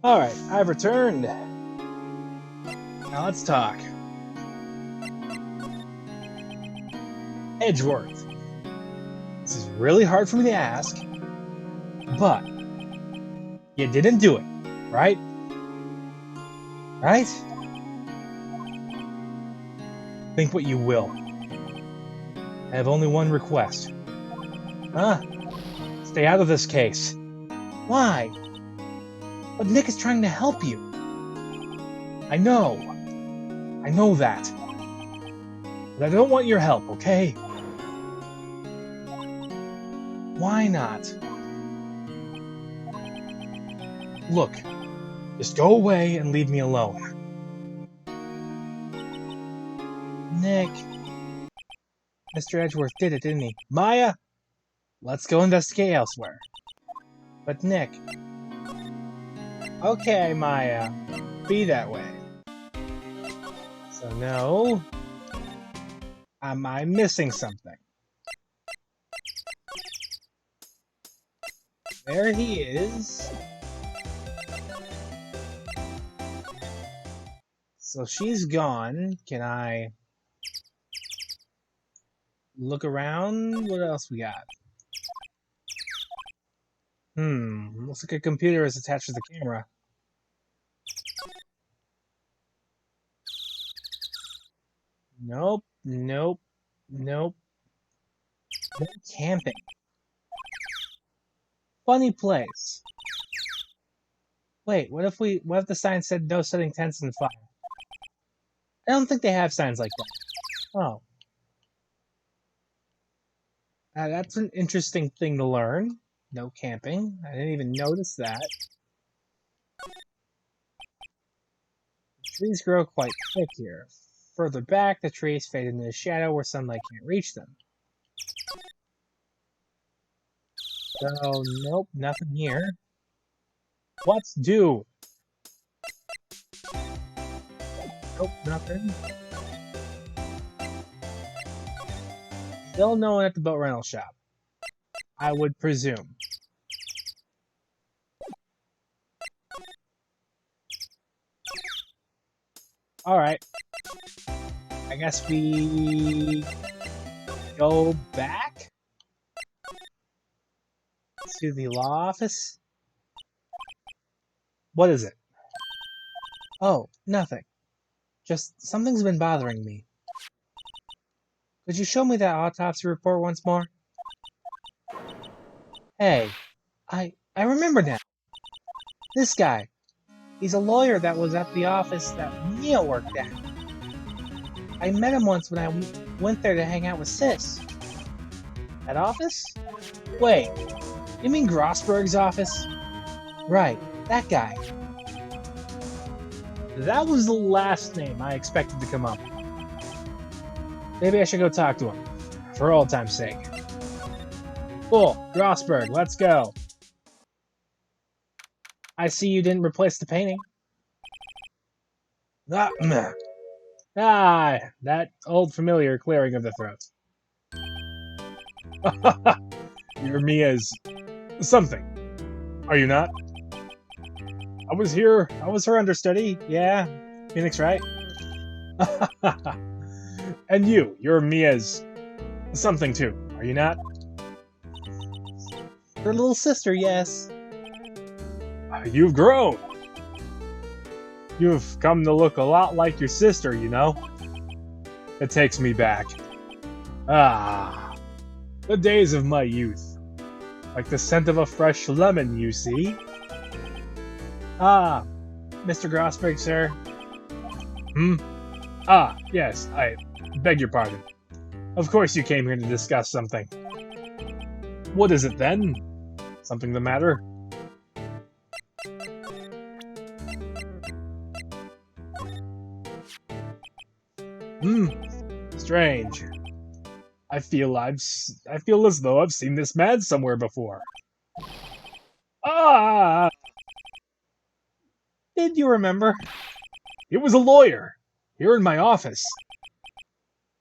S1: Alright, I've returned. Now let's talk. Edgeworth. This is really hard for me to ask, but you didn't do it, right? Right? Think what you will. I have only one request. Stay out of this case. Why? But Nick is trying to help you. I know that. But I don't want your help, okay? Why not? Look, just go away and leave me alone. Nick. Mr. Edgeworth did it, didn't he? Maya, let's go investigate elsewhere. But Nick... Okay, Maya. be that way. So no. Am I missing something? There he is. So she's gone. Can I look around? What else we got? Looks like a computer is attached to the camera. Nope, nope, nope. No camping. Funny place. Wait, what if the sign said no setting tents in fire? I don't think they have signs like that. Oh. That's an interesting thing to learn. No camping. I didn't even notice that. The trees grow quite thick here. Further back, the trees fade into the shadow where sunlight can't reach them. So, nope, nothing here. What's due? Nope, nothing. Still no one at the boat rental shop. I would presume. Alright. I guess we go back to the law office. What is it? Oh, nothing. Just something's been bothering me. Could you show me that autopsy report once more? Hey, I remember now. This guy. He's a lawyer that was at the office that Mia worked at. I met him once when I went there to hang out with Sis. That office? Wait, you mean Grossberg's office? Right, that guy. That was the last name I expected to come up. Maybe I should go talk to him, for old time's sake. Cool, Grossberg, let's go. I see you didn't replace the painting. That old familiar clearing of the throat. You're Mia's something, are you not? I was her understudy, yeah. Phoenix, right? And you're Mia's something too, are you not? Her little sister, yes. You've grown. You've come to look a lot like your sister, you know? It takes me back. The days of my youth. Like the scent of a fresh lemon, you see? Mr. Grossberg, sir. Yes, I beg your pardon. Of course you came here to discuss something. What is it then? Something the matter? Strange. I feel as though I've seen this man somewhere before. Did you remember? It was a lawyer, here in my office.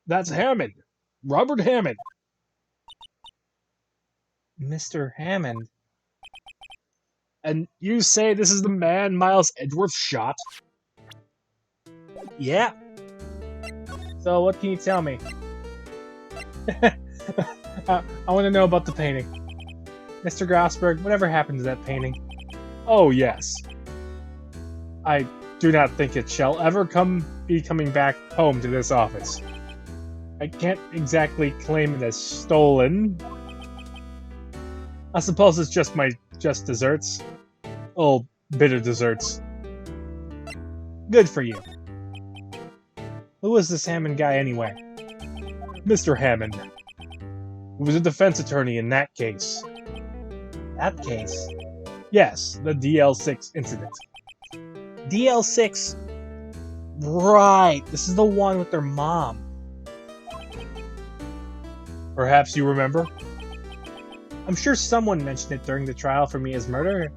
S1: That's Hammond. Robert Hammond. Mr. Hammond? And you say this is the man Miles Edgeworth shot? Yeah. So what can you tell me? I want to know about the painting. Mr. Grossberg, whatever happened to that painting? Oh, yes. I do not think it shall ever be coming back home to this office. I can't exactly claim it as stolen. I suppose it's just desserts. Oh, bitter desserts. Good for you. Who was this Hammond guy anyway? Mr. Hammond. He was a defense attorney in that case. That case? Yes, the DL6 incident. DL6? Right, this is the one with their mom. Perhaps you remember? I'm sure someone mentioned it during the trial for Mia's murder.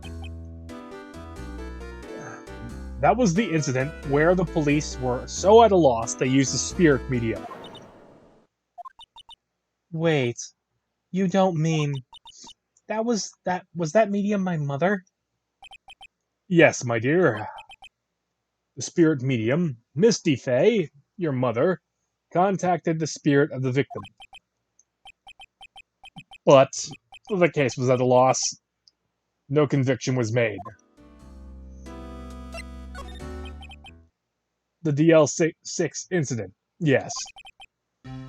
S2: That was the incident where the police were so at a loss they used the spirit medium.
S1: Wait, you don't mean was that medium my mother?
S2: Yes, my dear. The spirit medium, Misty Fey, your mother, contacted the spirit of the victim. But the case was at a loss. No conviction was made. The DL6 incident, yes,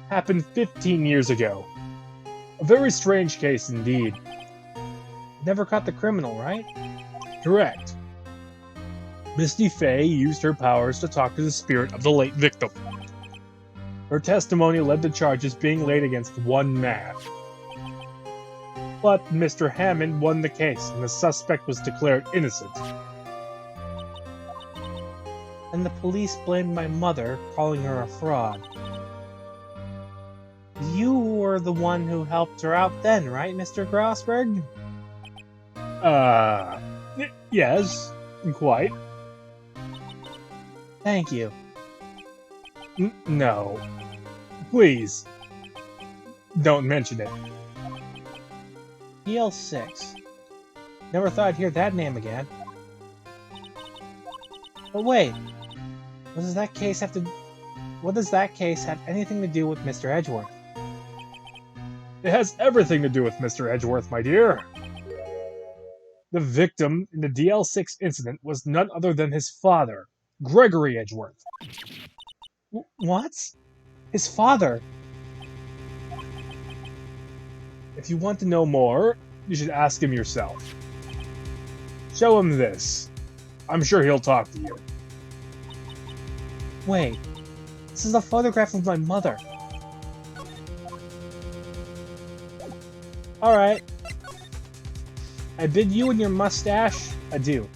S2: happened 15 years ago. A very strange case indeed.
S1: Never caught the criminal, right?
S2: Correct. Misty Fey used her powers to talk to the spirit of the late victim. Her testimony led to charges being laid against one man. But Mr. Hammond won the case, and the suspect was declared innocent.
S1: And the police blamed my mother, calling her a fraud. You were the one who helped her out then, right, Mr. Grossberg?
S2: Yes, quite.
S1: Thank you.
S2: No. Please. Don't mention it.
S1: DL6. Never thought I'd hear that name again. But wait, what does that case have anything to do with Mr. Edgeworth?
S2: It has everything to do with Mr. Edgeworth, my dear. The victim in the DL6 incident was none other than his father, Gregory Edgeworth.
S1: What? His father?
S2: If you want to know more, you should ask him yourself. Show him this. I'm sure he'll talk to you.
S1: Wait, this is a photograph of my mother. Alright. I bid you and your mustache adieu.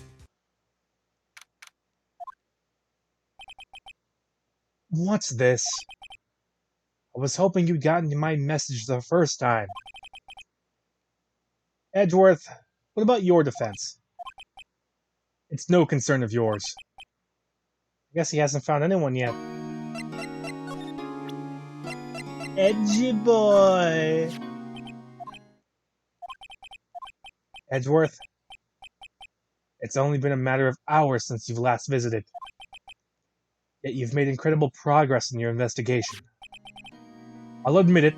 S1: What's this? I was hoping you'd gotten my message the first time. Edgeworth, what about your defense?
S2: It's no concern of yours.
S1: I guess he hasn't found anyone yet. Edgy boy! Edgeworth, it's only been a matter of hours since you've last visited. Yet you've made incredible progress in your investigation. I'll admit it,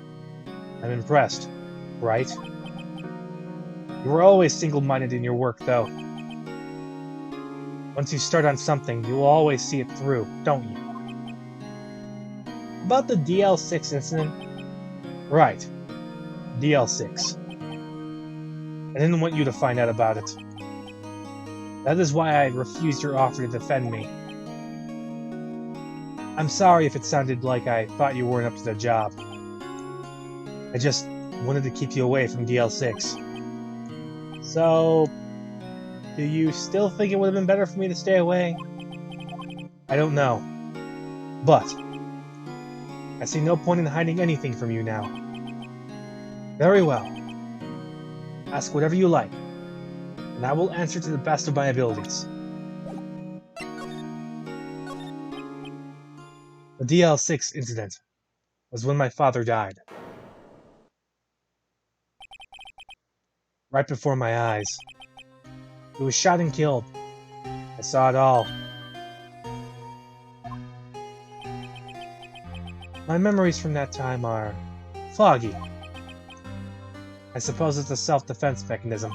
S1: I'm impressed, right? You were always single-minded in your work, though. Once you start on something, you will always see it through, don't you? About the DL6 incident? Right. DL6. I didn't want you to find out about it. That is why I refused your offer to defend me. I'm sorry if it sounded like I thought you weren't up to the job. I just wanted to keep you away from DL6. So, do you still think it would have been better for me to stay away? I don't know. But, I see no point in hiding anything from you now. Very well. Ask whatever you like, and I will answer to the best of my abilities. The DL6 incident was when my father died. Right before my eyes. He was shot and killed. I saw it all. My memories from that time are foggy. I suppose it's a self-defense mechanism.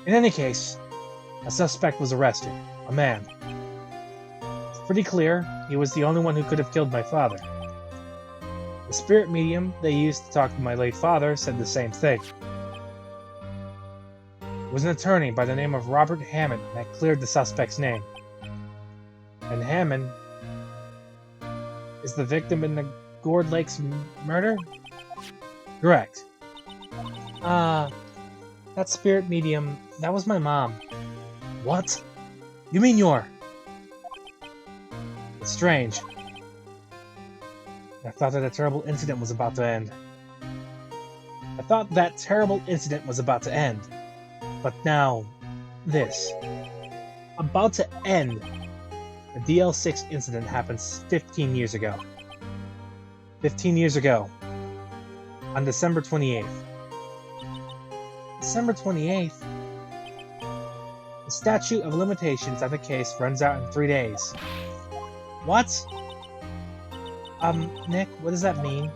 S1: In any case, a suspect was arrested. A man. It's pretty clear he was the only one who could have killed my father. The spirit medium they used to talk to my late father said the same thing. It was an attorney by the name of Robert Hammond that cleared the suspect's name. And Hammond is the victim in the Gourd Lakes murder? Correct. That spirit medium, that was my mom. What? You mean you're... It's strange. I thought that a terrible incident was about to end. But now, this. about to end. The DL6 incident happened 15 years ago. 15 years ago. On December 28th. December 28th? The statute of limitations on the case runs out in 3 days. What? Nick, what does that mean?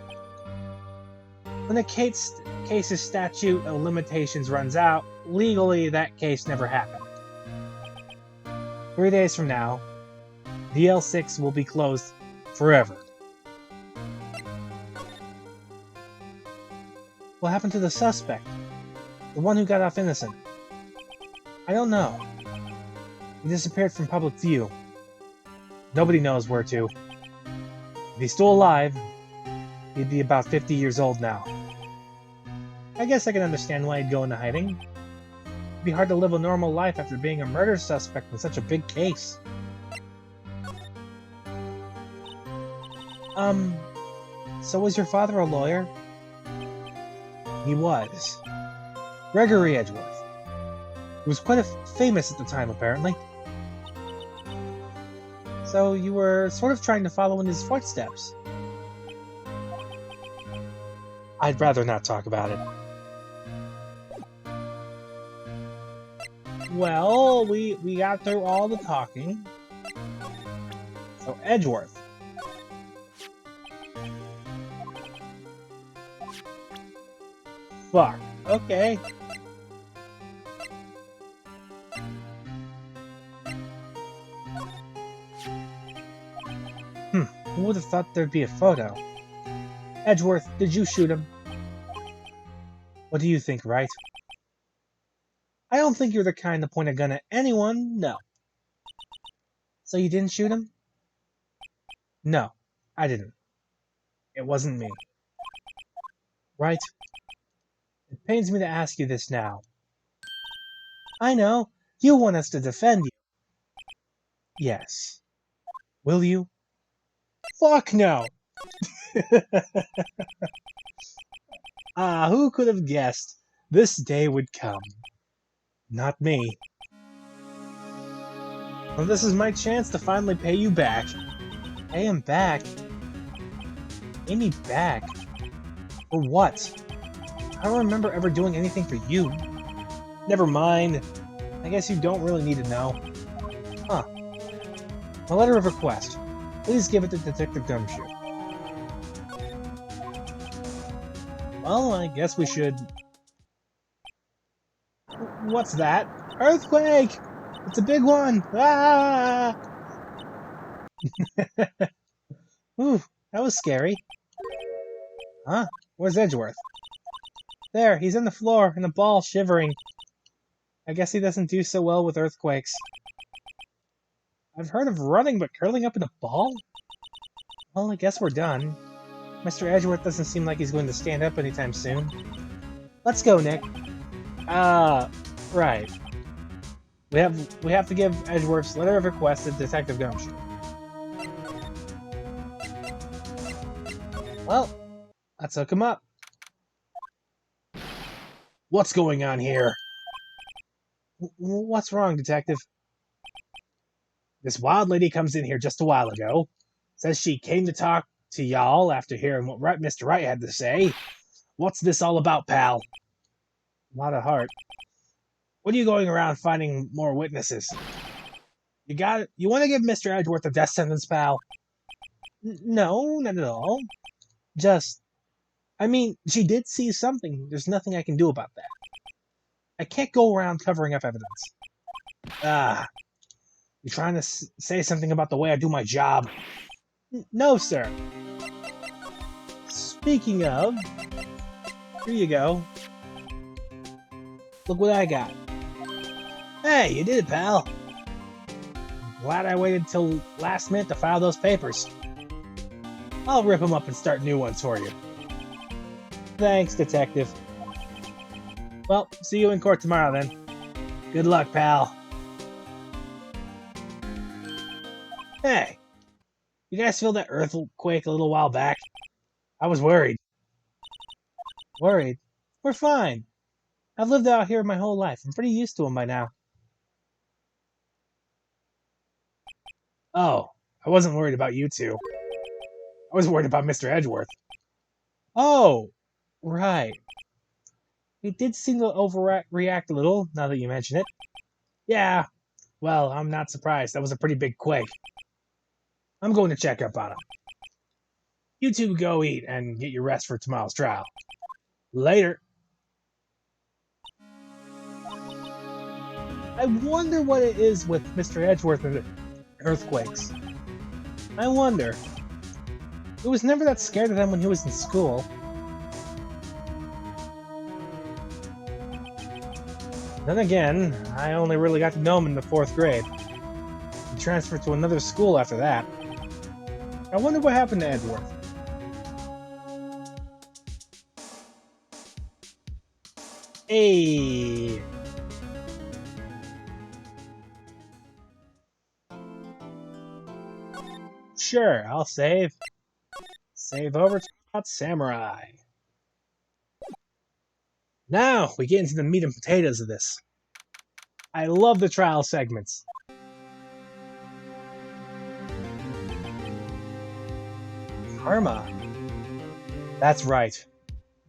S1: When a case's statute of limitations runs out, legally that case never happened. 3 days from now, DL6 will be closed forever. What happened to the suspect? The one who got off innocent? I don't know. He disappeared from public view. Nobody knows where to. If he's still alive, he'd be about 50 years old now. I guess I can understand why he'd go into hiding. It'd be hard to live a normal life after being a murder suspect in such a big case. So was your father a lawyer? He was. Gregory Edgeworth. He was quite famous at the time, apparently. So you were sort of trying to follow in his footsteps. I'd rather not talk about it. Well, we got through all the talking. So Edgeworth. Fuck. Okay. Who would have thought there'd be a photo? Edgeworth, did you shoot him? What do you think, Wright? I don't think you're the kind to point a gun at anyone, no. So you didn't shoot him? No, I didn't. It wasn't me. Wright, it pains me to ask you this now. I know, you want us to defend you. Yes. Will you? Fuck no! Who could have guessed this day would come? Not me. Well, this is my chance to finally pay you back. Pay him back? Pay me back? For what? I don't remember ever doing anything for you. Never mind. I guess you don't really need to know. Huh. A letter of request. Please give it to Detective Gumshoe. Well, I guess we should... What's that? Earthquake! It's a big one! Ah! Ooh, that was scary. Huh? Where's Edgeworth? There, he's on the floor, in a ball, shivering. I guess he doesn't do so well with earthquakes. I've heard of running, but curling up in a ball? Well, I guess we're done. Mr. Edgeworth doesn't seem like he's going to stand up anytime soon. Let's go, Nick. Right. We have to give Edgeworth's letter of request to Detective Gumshoe. Well, let's hook him up. What's going on here? What's wrong, Detective? This wild lady comes in here just a while ago. Says she came to talk to y'all after hearing what Mr. Wright had to say. What's this all about, pal? A lot of heart. What are you going around finding more witnesses? You got it? You want to give Mr. Edgeworth a death sentence, pal? No, not at all. Just... I mean, she did see something. There's nothing I can do about that. I can't go around covering up evidence. You trying to say something about the way I do my job? No, sir. Speaking of... Here you go. Look what I got. Hey, you did it, pal. Glad I waited till last minute to file those papers. I'll rip them up and start new ones for you. Thanks, Detective. Well, see you in court tomorrow, then. Good luck, pal. Hey, you guys feel that earthquake a little while back? I was worried. Worried? We're fine. I've lived out here my whole life. I'm pretty used to them by now.
S2: Oh, I wasn't worried about you two. I was worried about Mr. Edgeworth.
S1: Oh, right. He did seem to overreact a little, now that you mention it.
S2: Yeah, well, I'm not surprised. That was a pretty big quake. I'm going to check up on him. You two go eat and get your rest for tomorrow's trial. Later.
S1: I wonder what it is with Mr. Edgeworth and the earthquakes. I wonder. He was never that scared of them when he was in school. Then again, I only really got to know him in the 4th grade. He transferred to another school after that. I wonder what happened to Edgeworth. Hey! Sure, I'll save. Save over to Hot Samurai. Now, we get into the meat and potatoes of this. I love the trial segments. Karma. That's right.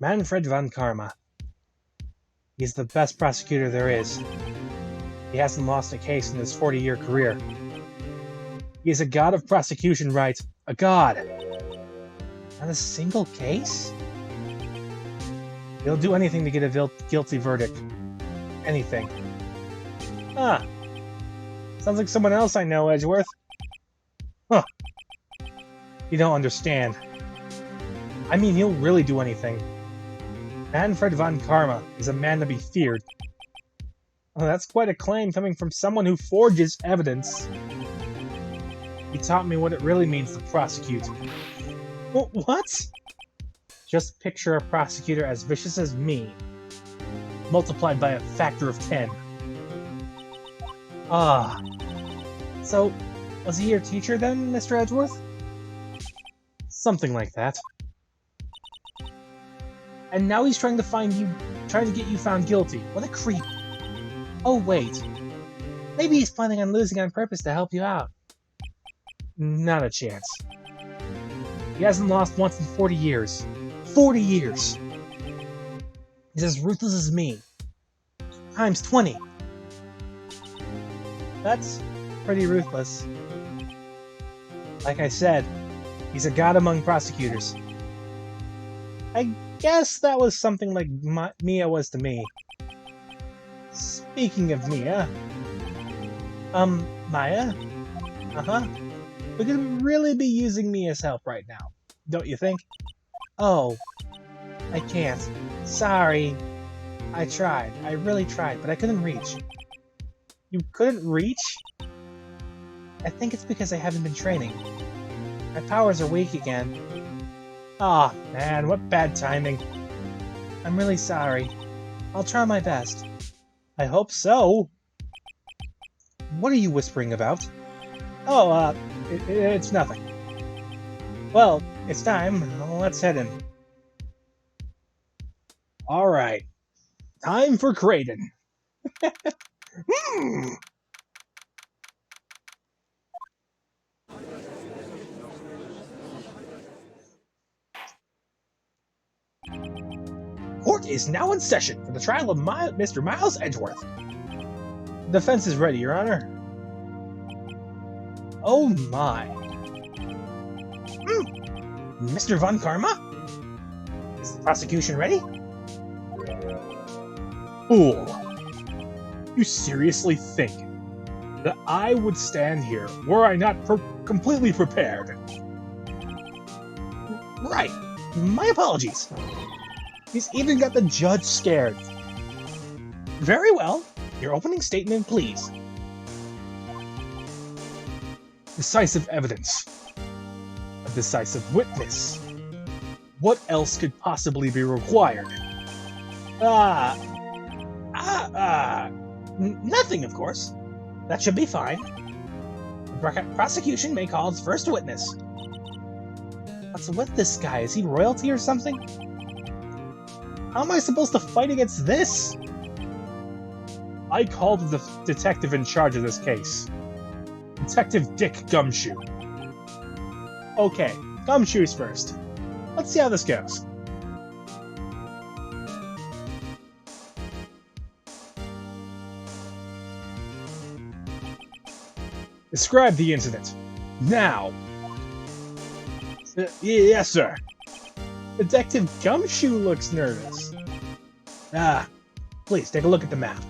S1: Manfred von Karma. He's the best prosecutor there is. He hasn't lost a case in his 40-year career. He is a god of prosecution, Wright. A god. Not a single case? He'll do anything to get a guilty verdict. Anything. Ah. Sounds like someone else I know, Edgeworth. Huh. You don't understand. I mean, he'll really do anything. Manfred von Karma is a man to be feared. Oh, that's quite a claim coming from someone who forges evidence. He taught me what it really means to prosecute. What? Just picture a prosecutor as vicious as me, multiplied by a factor of 10. Ah. So, was he your teacher then, Mr. Edgeworth? Something like that. And now he's trying to get you found guilty. What a creep. Oh, wait. Maybe he's planning on losing on purpose to help you out. Not a chance. He hasn't lost once in 40 years. 40 years! He's as ruthless as me. Times 20. That's pretty ruthless. Like I said, he's a god among prosecutors. I guess that was something like Mia was to me. Speaking of Mia... Maya? Uh-huh. We could really be using Mia's help right now, don't you think? Oh, I can't. Sorry. I tried. I really tried, but I couldn't reach. You couldn't reach? I think it's because I haven't been training. My powers are weak again. Aw, man, what bad timing. I'm really sorry. I'll try my best. I hope so. What are you whispering about? Oh, it's nothing. Well, it's time. Let's head in. Alright. Time for Creighton. Court is now in session for the trial of Mr. Miles Edgeworth. Defense is ready, Your Honor. Oh my. Mr. Von Karma? Is the prosecution ready?
S2: Fool. You seriously think that I would stand here were I not completely prepared?
S1: Right. My apologies. He's even got the judge scared. Very well. Your opening statement, please.
S2: Decisive evidence. A decisive witness. What else could possibly be required?
S1: Nothing, of course. That should be fine. The prosecution may call its first witness. What's with this guy? Is he royalty or something? How am I supposed to fight against this?
S2: I called the detective in charge of this case. Detective Dick Gumshoe.
S1: Okay, gumshoes first. Let's see how this goes.
S2: Describe the incident. Now!
S1: Yes, sir. Detective Gumshoe looks nervous. Please take a look at the map.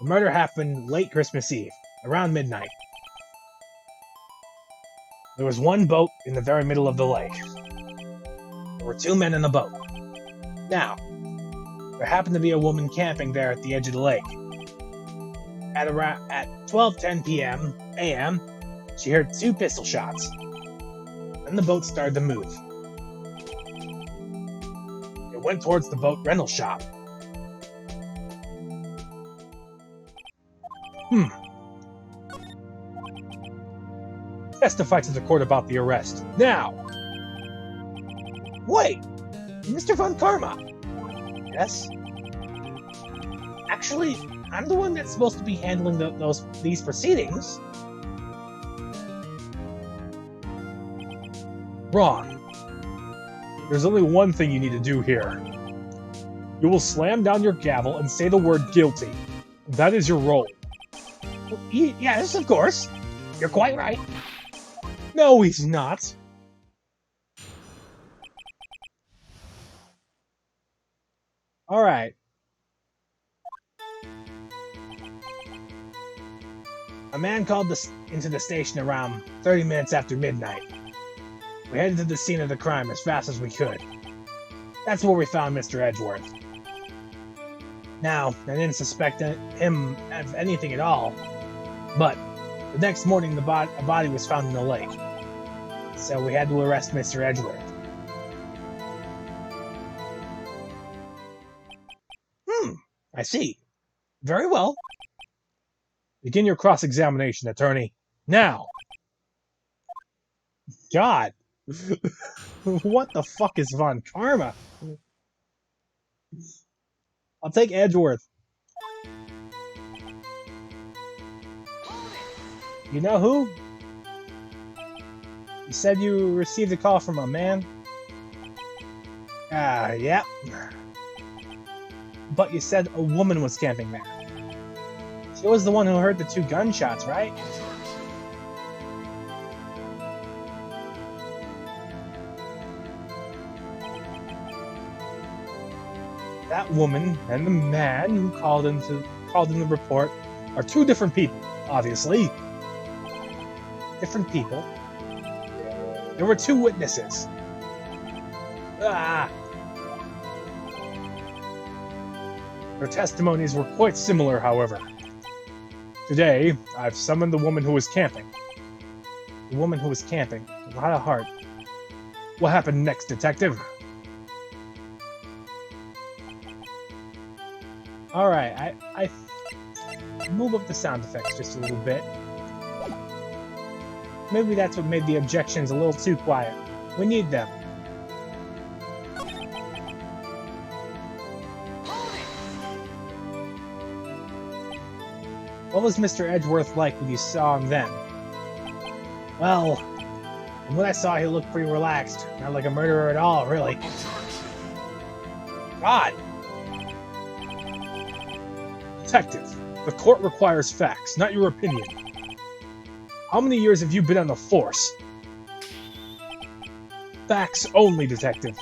S1: The murder happened late Christmas Eve, around midnight. There was one boat in the very middle of the lake. There were 2 men in the boat. Now, there happened to be a woman camping there at the edge of the lake. At 12:10 a.m., she heard 2 pistol shots. Then the boat started to move. It went towards the boat rental shop.
S2: Testify to the court about the arrest. Now!
S1: Wait! Mr. Von Karma! Yes? Actually, I'm the one that's supposed to be handling these proceedings.
S2: Wrong. There's only one thing you need to do here. You will slam down your gavel and say the word guilty. That is your role.
S1: Yes, of course. You're quite right.
S2: No, he's not.
S1: Alright. A man called into the station around 30 minutes after midnight. We headed to the scene of the crime as fast as we could. That's where we found Mr. Edgeworth. Now, I didn't suspect him of anything at all, but the next morning a body was found in the lake. So we had to arrest Mr. Edgeworth. I see. Very well.
S2: Begin your cross-examination, attorney. Now!
S1: God. What the fuck is Von Karma? I'll take Edgeworth. You know who? You said you received a call from a man? Yeah. But you said a woman was camping there. She was the one who heard the 2 gunshots, right? That woman and the man who called in the report are 2 different people, obviously. Different people. There were 2 witnesses. Their testimonies were quite similar, however. Today, I've summoned the woman who was camping. The woman who was camping. A lot of heart. What happened next, detective? Alright, I move up the sound effects just a little bit. Maybe that's what made the objections a little too quiet. We need them. What was Mr. Edgeworth like when you saw him then? Well, from what I saw, he looked pretty relaxed. Not like a murderer at all, really. God! Detective, the court requires facts, not your opinion. How many years have you been on the force? Facts only, detective.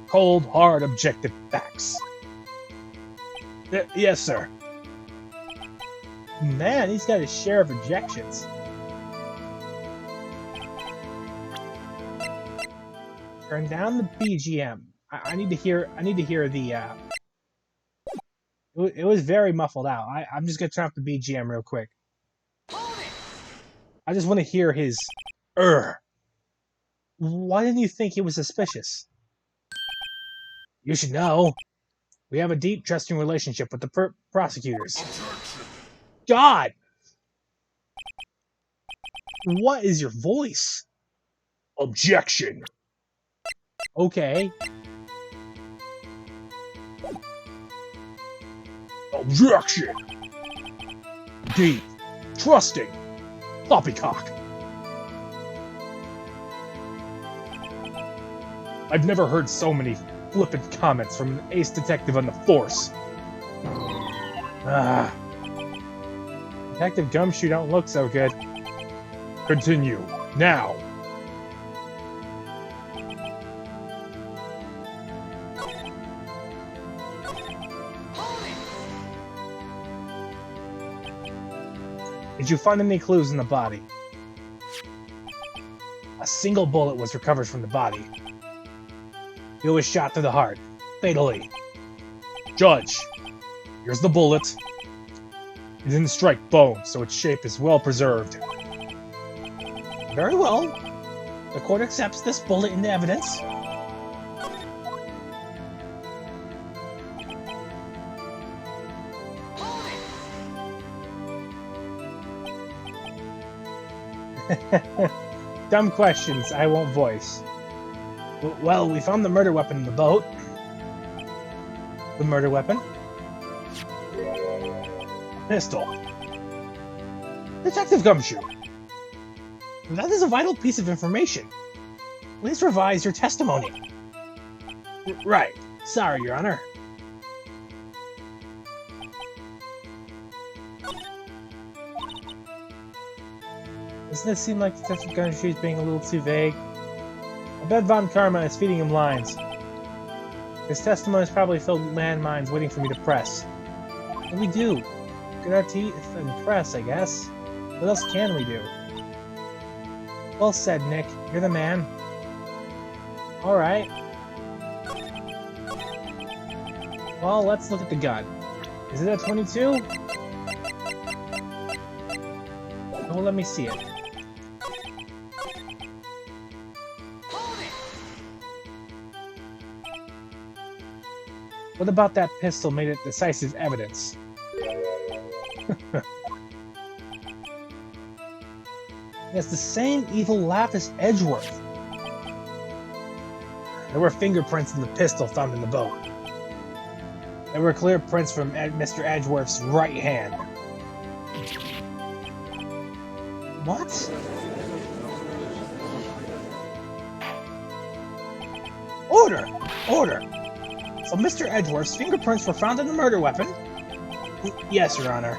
S1: Cold, hard, objective facts. Yes, sir. Man, he's got his share of objections. Turn down the BGM. I need to hear the it was very muffled out. I'm just gonna turn off the BGM real quick. I just want to hear his Why didn't you think he was suspicious? You should know. We have a deep, trusting relationship with the prosecutors. God! What is your voice? Objection. Okay. Objection.
S2: deep, trusting, poppycock. I've never heard so many flippant comments from an ace detective on the force.
S1: Detective Gumshoe don't look so good.
S2: Continue, now.
S1: Did you find any clues in the body? A single bullet was recovered from the body. It was shot through the heart, fatally.
S2: Judge, here's the bullet. It didn't strike bone, so its shape is well preserved.
S1: Very well. The court accepts this bullet into evidence. Dumb questions I won't voice. Well, we found the murder weapon in the boat. The murder weapon?
S2: Pistol.
S1: Detective Gumshoe. That is a vital piece of information. Please revise your testimony. Right. Sorry, Your Honor. Doesn't it seem like Detective Gumshoe is being a little too vague? I bet Von Karma is feeding him lines. His testimony is probably filled with landmines waiting for me to press. What do we do? Get our teeth and press, I guess. What else can we do? Well said, Nick. You're the man. Alright. Well, let's look at the gun. Is it a 22? Oh, let me see it. What about that pistol made it decisive evidence? It has the same evil laugh as Edgeworth. There were fingerprints in the pistol found in the boat. There were clear prints from Mr. Edgeworth's right hand. What? Order! Order! So Mr. Edgeworth's fingerprints were found in the murder weapon? Yes, Your Honor.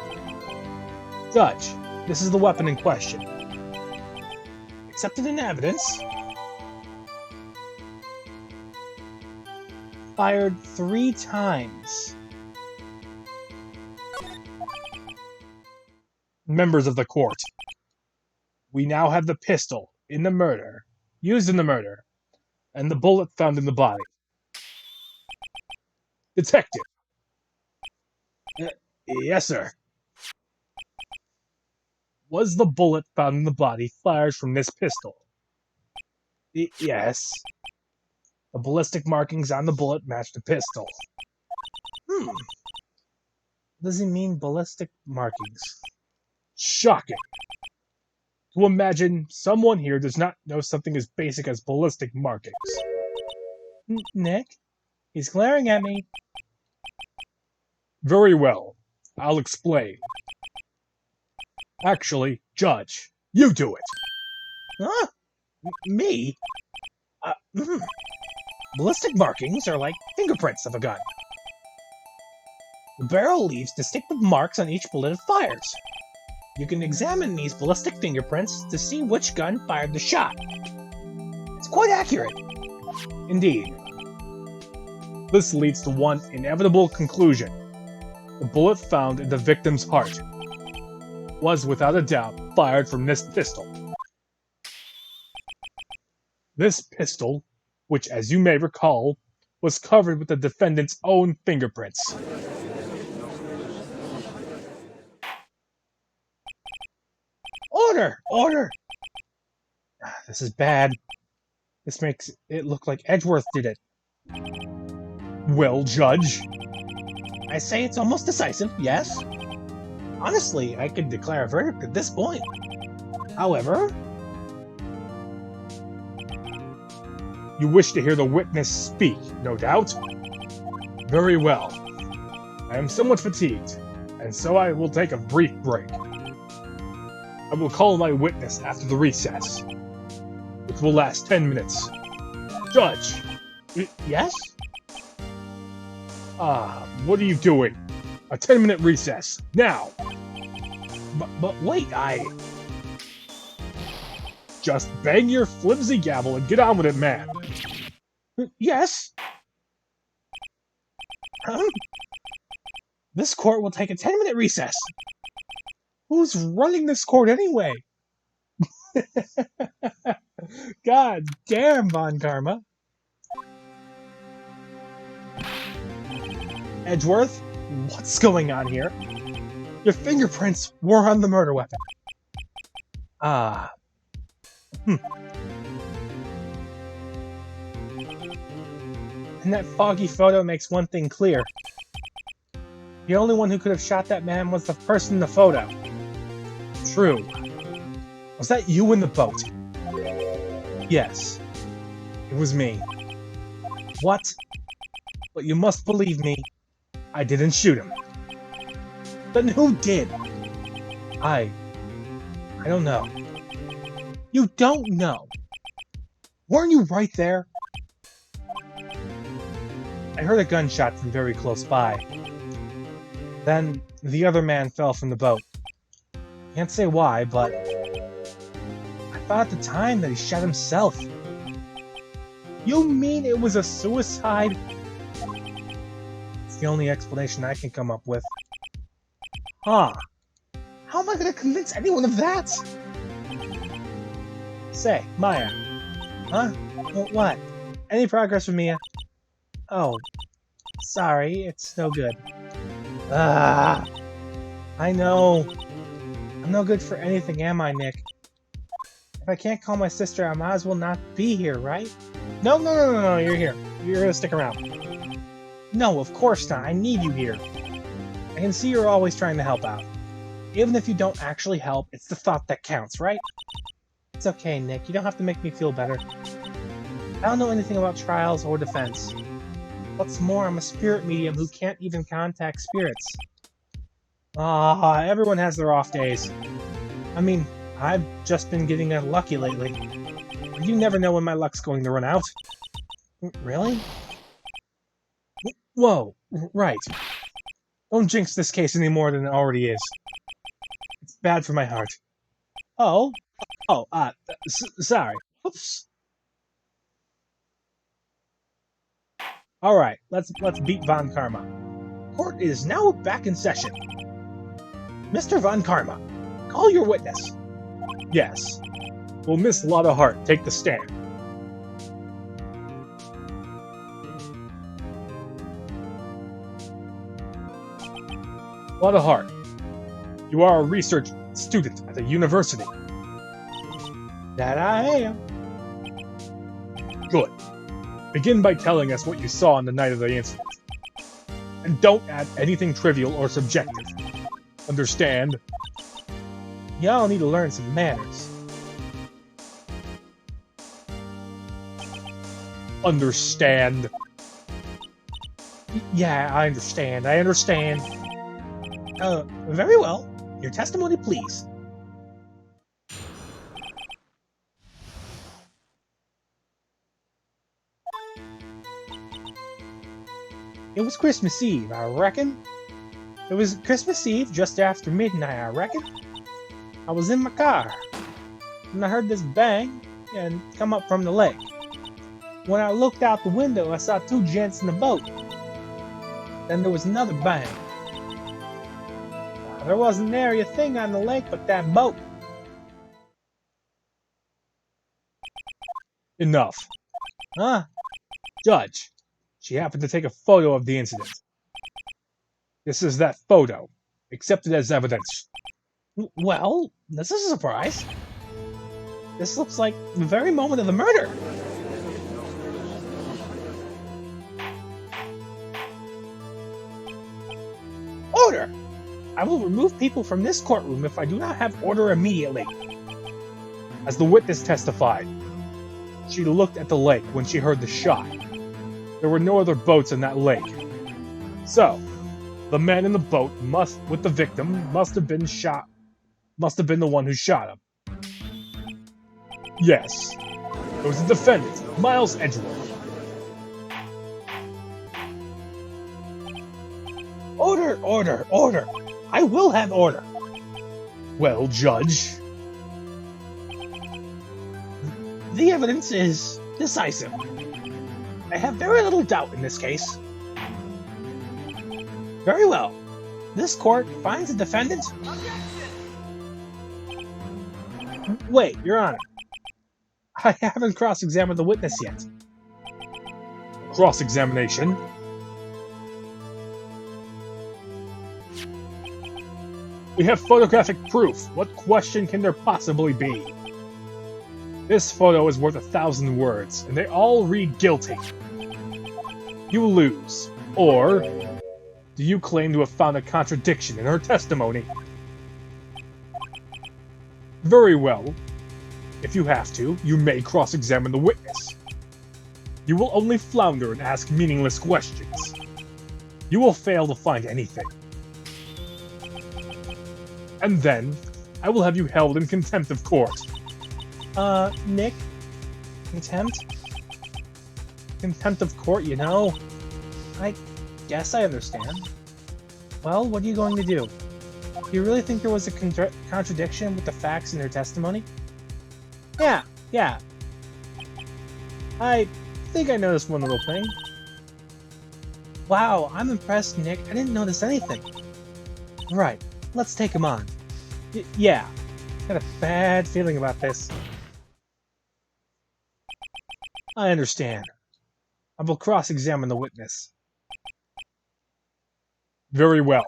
S2: Judge, this is the weapon in question.
S1: Accepted in evidence. Fired 3 times.
S2: Members of the court, we now have the pistol in the murder, used in the murder, and the bullet found in the body. Detective.
S1: Yes, sir.
S2: Was the bullet found in the body fired from this pistol?
S1: Yes.
S2: The ballistic markings on the bullet match the pistol.
S1: What does he mean, ballistic markings?
S2: Shocking. To imagine someone here does not know something as basic as ballistic markings.
S1: Nick? He's glaring at me.
S2: Very well. I'll explain. Actually, Judge, you do it.
S1: Huh? Me? Ballistic markings are like fingerprints of a gun. The barrel leaves distinctive marks on each bullet it fires. You can examine these ballistic fingerprints to see which gun fired the shot. It's quite accurate.
S2: Indeed. This leads to one inevitable conclusion. The bullet found in the victim's heart was without a doubt fired from this pistol. This pistol, which as you may recall, was covered with the defendant's own fingerprints.
S1: Order! Order! This is bad. This makes it look like Edgeworth did it.
S2: Well, Judge?
S1: I say it's almost decisive, yes. Honestly, I could declare a verdict at this point. However...
S2: You wish to hear the witness speak, no doubt? Very well. I am somewhat fatigued, and so I will take a brief break. I will call my witness after the recess, which will last 10 minutes. Judge!
S1: Yes?
S2: What are you doing? A 10-minute recess, now!
S1: But wait,
S2: Just bang your flimsy gavel and get on with it, man!
S1: Yes? This court will take a 10-minute recess. Who's running this court anyway? God damn, Von Karma. Edgeworth, what's going on here? Your fingerprints were on the murder weapon. And that foggy photo makes one thing clear. The only one who could have shot that man was the person in the photo. True. Was that you in the boat? Yes. It was me. What? But you must believe me. I didn't shoot him. Then who did? I don't know. You don't know? Weren't you right there? I heard a gunshot from very close by. Then the other man fell from the boat. Can't say why, but I thought at the time that he shot himself. You mean it was a suicide? It's the only explanation I can come up with. Huh. How am I going to convince anyone of that? Say, Maya. Huh? What? Any progress from Mia? Oh. Sorry, it's no good. I know. I'm no good for anything, am I, Nick? If I can't call my sister, I might as well not be here, right? No, you're here. You're gonna stick around. No, of course not. I need you here. I can see you're always trying to help out. Even if you don't actually help, it's the thought that counts, right? It's okay, Nick. You don't have to make me feel better. I don't know anything about trials or defense. What's more, I'm a spirit medium who can't even contact spirits. Everyone has their off days. I mean, I've just been getting lucky lately. You never know when my luck's going to run out. Really? Whoa, right. Don't jinx this case any more than it already is. It's bad for my heart. Sorry. Oops. Alright, let's beat Von Karma. Court is now back in session. Mr. Von Karma, call your witness.
S2: Yes. Will Miss Lotta Hart take the stand? Lotta Hart, you are a research student at the university.
S1: That I am.
S2: Good. Begin by telling us what you saw on the night of the incident. And don't add anything trivial or subjective. Understand?
S1: Y'all need to learn some manners.
S2: Understand?
S1: Yeah, I understand. Very well. Your testimony, please. It was Christmas Eve, I reckon. It was Christmas Eve, just after midnight, I reckon. I was in my car, and I heard this bang and come up from the lake. When I looked out the window, I saw two gents in the boat. Then there was another bang. There wasn't nary a thing on the lake but that boat.
S2: Enough.
S1: Huh?
S2: Judge, she happened to take a photo of the incident. This is that photo. Accept it as evidence.
S1: Well, this is a surprise. This looks like the very moment of the murder. Order! I will remove people from this courtroom if I do not have order immediately.
S2: As the witness testified, she looked at the lake when she heard the shot. There were no other boats in that lake. So, the man in the boat with the victim must have been shot must have been the one who shot him. Yes, it was the defendant, Miles Edgeworth.
S1: Order, order, order! I will have order!
S2: Well, Judge,
S1: The evidence is decisive. I have very little doubt in this case. Very well. This court finds the defendant... Wait, Your Honor. I haven't cross-examined the witness yet.
S2: cross-examination. We have photographic proof. What question can there possibly be? This photo is worth 1,000 words, and they all read guilty. You lose. Or, do you claim to have found a contradiction in her testimony? Very well. If you have to, you may cross-examine the witness. You will only flounder and ask meaningless questions. You will fail to find anything. And then, I will have you held in contempt of court.
S1: Nick? Contempt? Contempt of court, you know? I guess I understand. Well, what are you going to do? Do you really think there was a contradiction with the facts in her testimony? Yeah. I think I noticed one little thing. Wow, I'm impressed, Nick. I didn't notice anything. Right, let's take him on. Yeah, got a bad feeling about this. I understand. I will cross-examine the witness.
S2: Very well.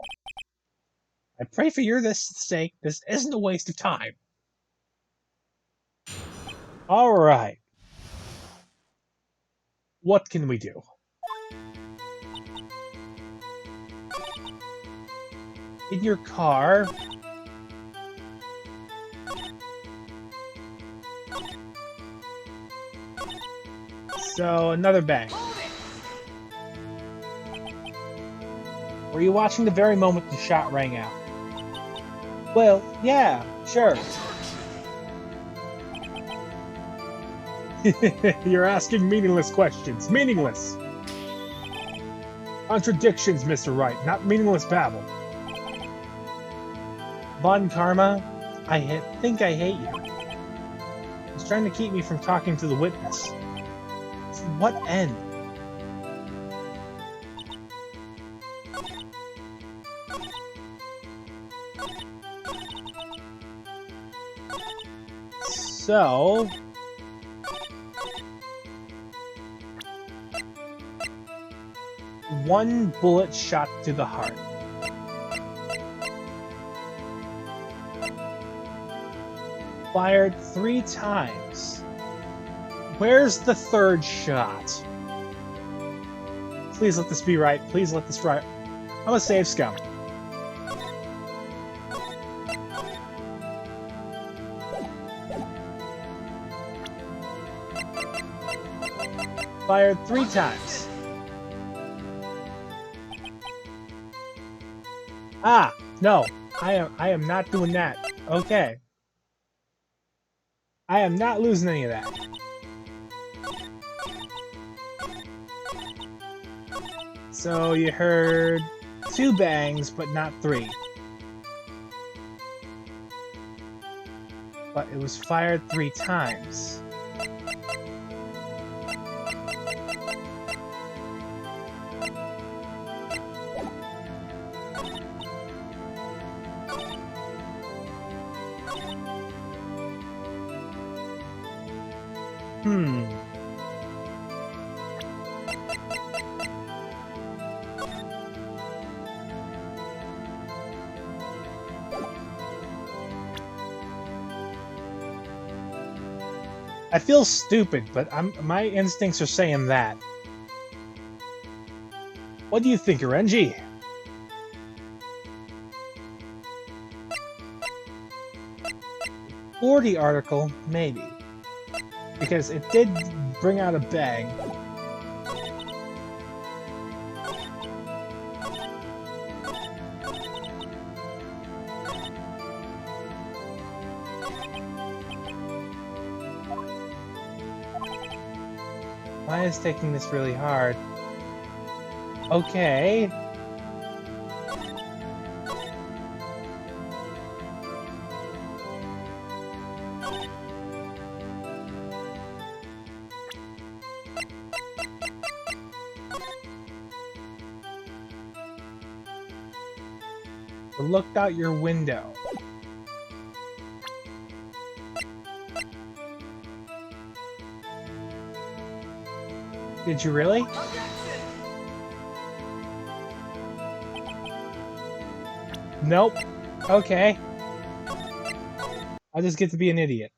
S1: I pray for your sake this isn't a waste of time. Alright. What can we do? In your car... So, another bang. Were you watching the very moment the shot rang out? Well, yeah, sure.
S2: You're asking meaningless questions. Meaningless! Contradictions, Mr. Wright, not meaningless babble.
S1: Von Karma, I think I hate you. He's trying to keep me from talking to the witness. To what end? So... one bullet shot to the heart. Fired 3 times. Where's the third shot? Please let this be right. Please let this right. I'm a save scum. Fired 3 times. Ah, no. I am not doing that. Okay. I am not losing any of that. So you heard 2 bangs, but not 3. But it was fired 3 times. I feel stupid, but my instincts are saying that. What do you think, Renji? For the article, maybe. Because it did bring out a bang. Why is taking this really hard? Okay. I looked out your window. Did you really? Nope. Okay. I'll just get to be an idiot.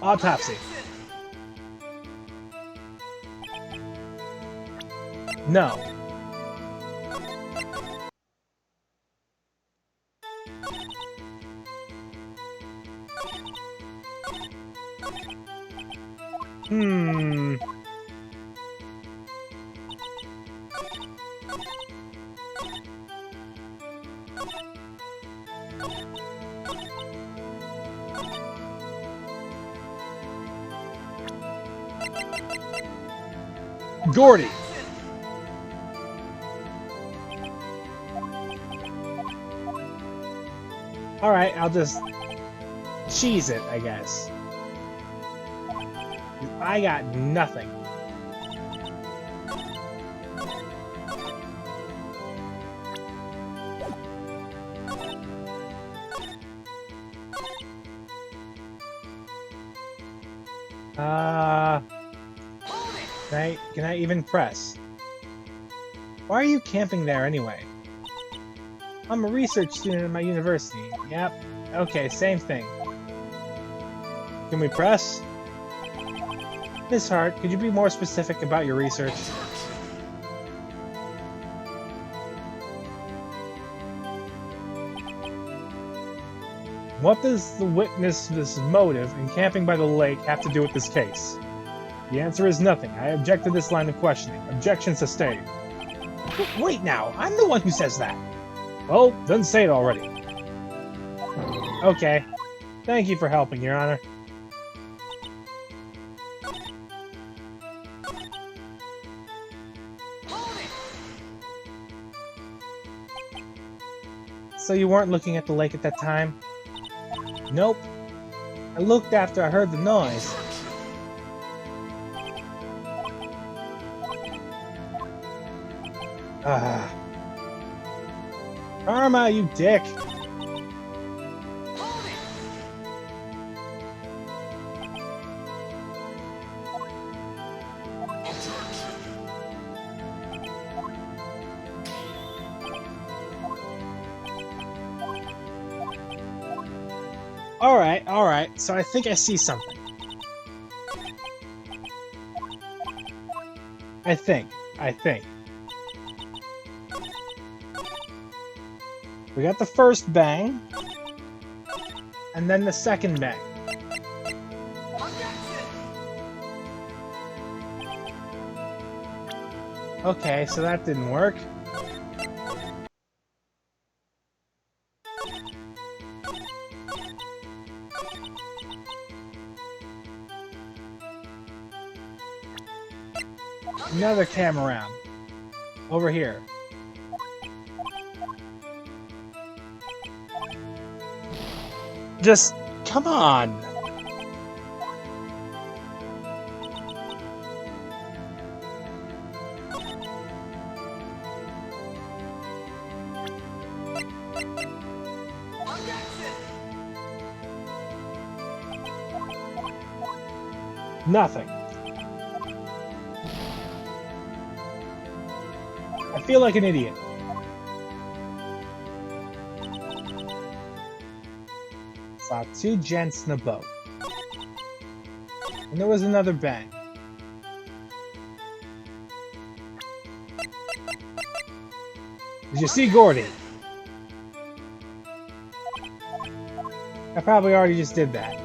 S1: Autopsy. No. Hmm. Gordy. Alright, I'll just cheese it, I guess. I got nothing. Can I even press? Why are you camping there anyway? I'm a research student at my university. Yep. Okay, same thing. Can we press? Miss Hart, could you be more specific about your research? What does the witness's motive in camping by the lake have to do with this case? The answer is nothing. I object to this line of questioning. Objection sustained. Wait now, I'm the one who says that. Well, then say it already. Okay. Thank you for helping, Your Honor. So you weren't looking at the lake at that time? Nope. I looked after I heard the noise. Ah. Karma, you dick! Alright, so I think I see something. I think. We got the first bang, and then the second bang. Okay, so that didn't work. Another cam around. Over here. Just, come on! Nothing. I feel like an idiot. Saw two gents in a boat. And there was another bang. Did you see Gordy? I probably already just did that.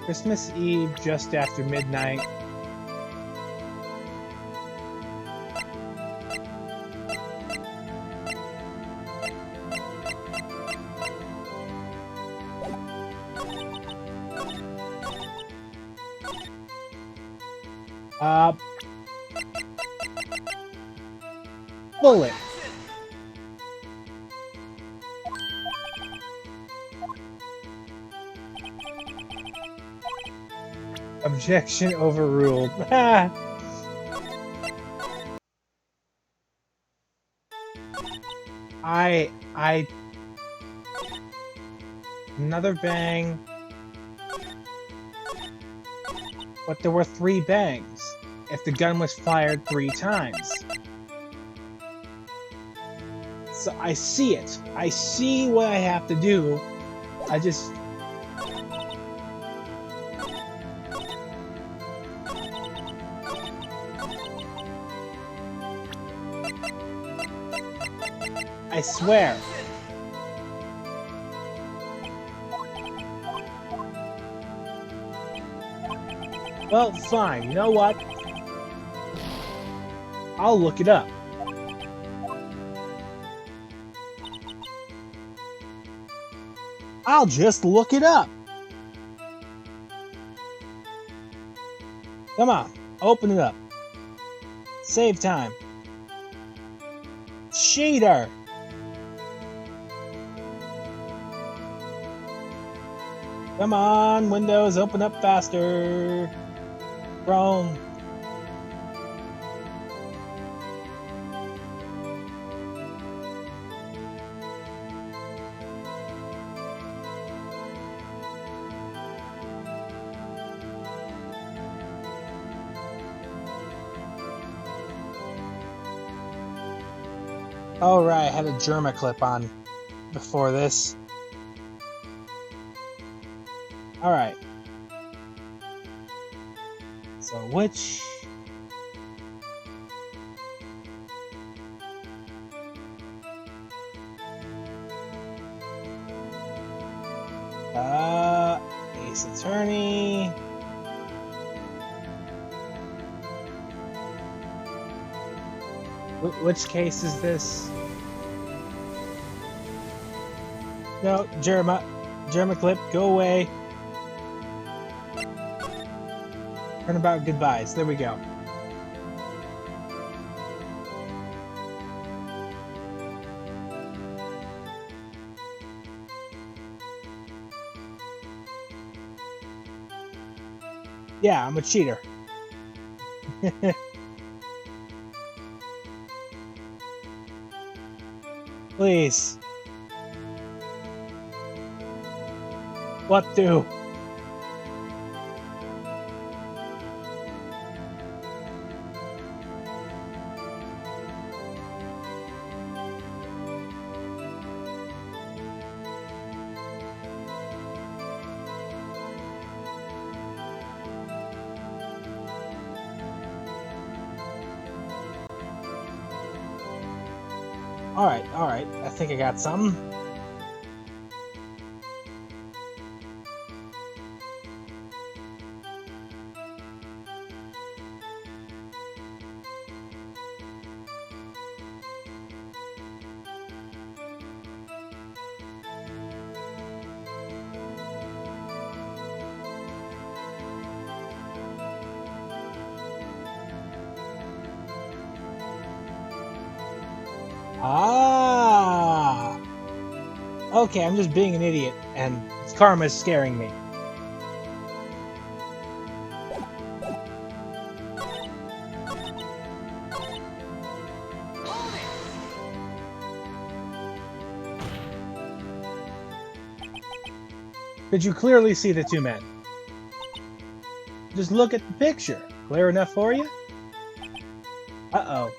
S1: Christmas Eve, just after midnight. Bullet. Objection overruled. I... Another bang. But there were 3 bangs. If the gun was fired 3 times. So I see it. I see what I have to do. I just... I swear. Well, fine. You know what? I'll look it up. I'll just look it up. Come on, open it up. Save time. Cheater! Come on, Windows, open up faster. Chrome. Oh right, I had a Germa clip on before this. Alright. So which... Ace Attorney... Which case is this? No, Germa clip, go away. Turnabout goodbyes. There we go. Yeah, I'm a cheater. Please. What do? Alright. I think I got something. Ah! Okay, I'm just being an idiot, and karma's scaring me. Could you clearly see the 2 men? Just look at the picture. Clear enough for you? Uh-oh.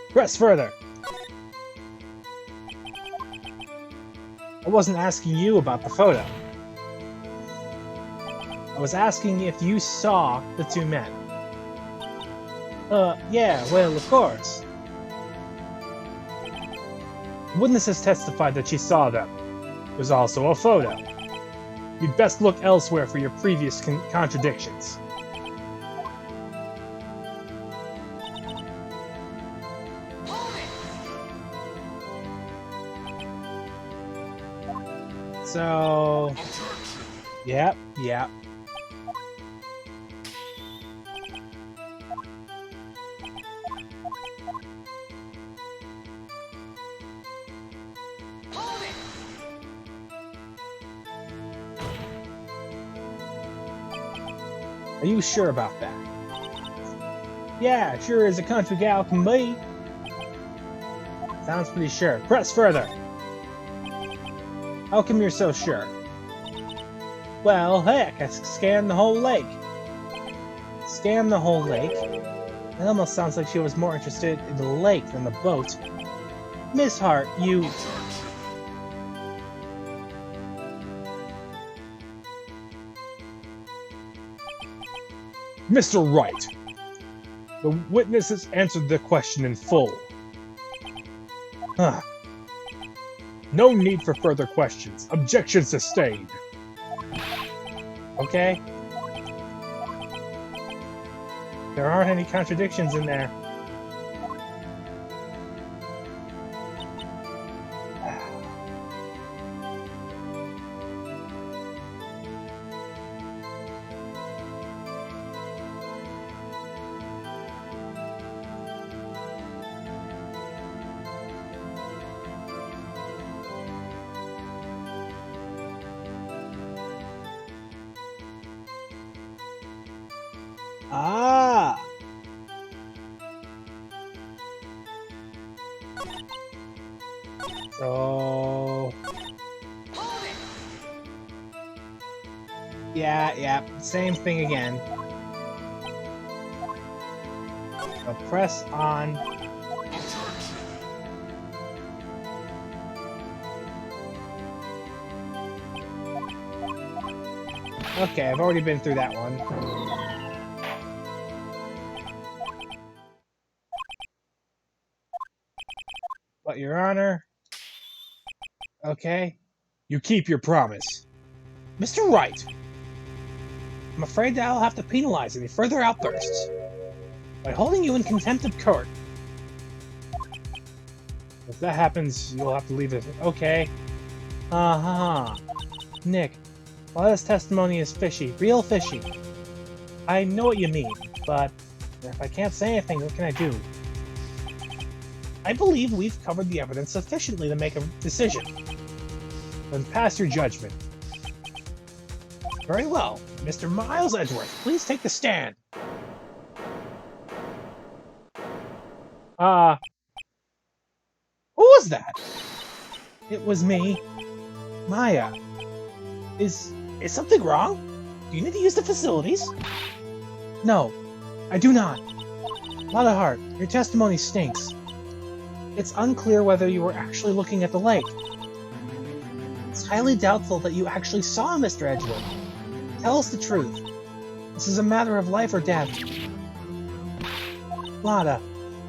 S1: Press further. I wasn't asking you about the photo. I was asking if you saw the 2 men. Yeah, well, of course. Witnesses testified that she saw them. There's also a photo.
S2: You'd best look elsewhere for your previous contradictions.
S1: So... Yep. Are you sure about that? Yeah, sure as a country gal can be. Sounds pretty sure. Press further. How come you're so sure? Well, heck, I scanned the whole lake. Scanned the whole lake? It almost sounds like she was more interested in the lake than the boat. Miss Hart, you...
S2: Mr. Wright, the witnesses answered the question in full.
S1: Huh.
S2: No need for further questions. Objection sustained.
S1: Okay. There aren't any contradictions in there. Ah! So... Yeah, same thing again. So press on. Okay, I've already been through that one. But, Your Honor... Okay.
S2: You keep your promise.
S1: Mr. Wright! I'm afraid that I'll have to penalize any further outbursts by holding you in contempt of court.
S2: If that happens, you'll have to leave it.
S1: Okay. Nick, while this testimony is fishy, real fishy, I know what you mean, but if I can't say anything, what can I do? I believe we've covered the evidence sufficiently to make a decision.
S2: Then pass your judgment.
S1: Very well. Mr. Miles Edgeworth, please take the stand. Who was that? It was me. Maya. Is something wrong? Do you need to use the facilities? No, I do not. Mother Hart, your testimony stinks. It's unclear whether you were actually looking at the lake. It's highly doubtful that you actually saw Mr. Edgeworth. Tell us the truth. This is a matter of life or death. Lada,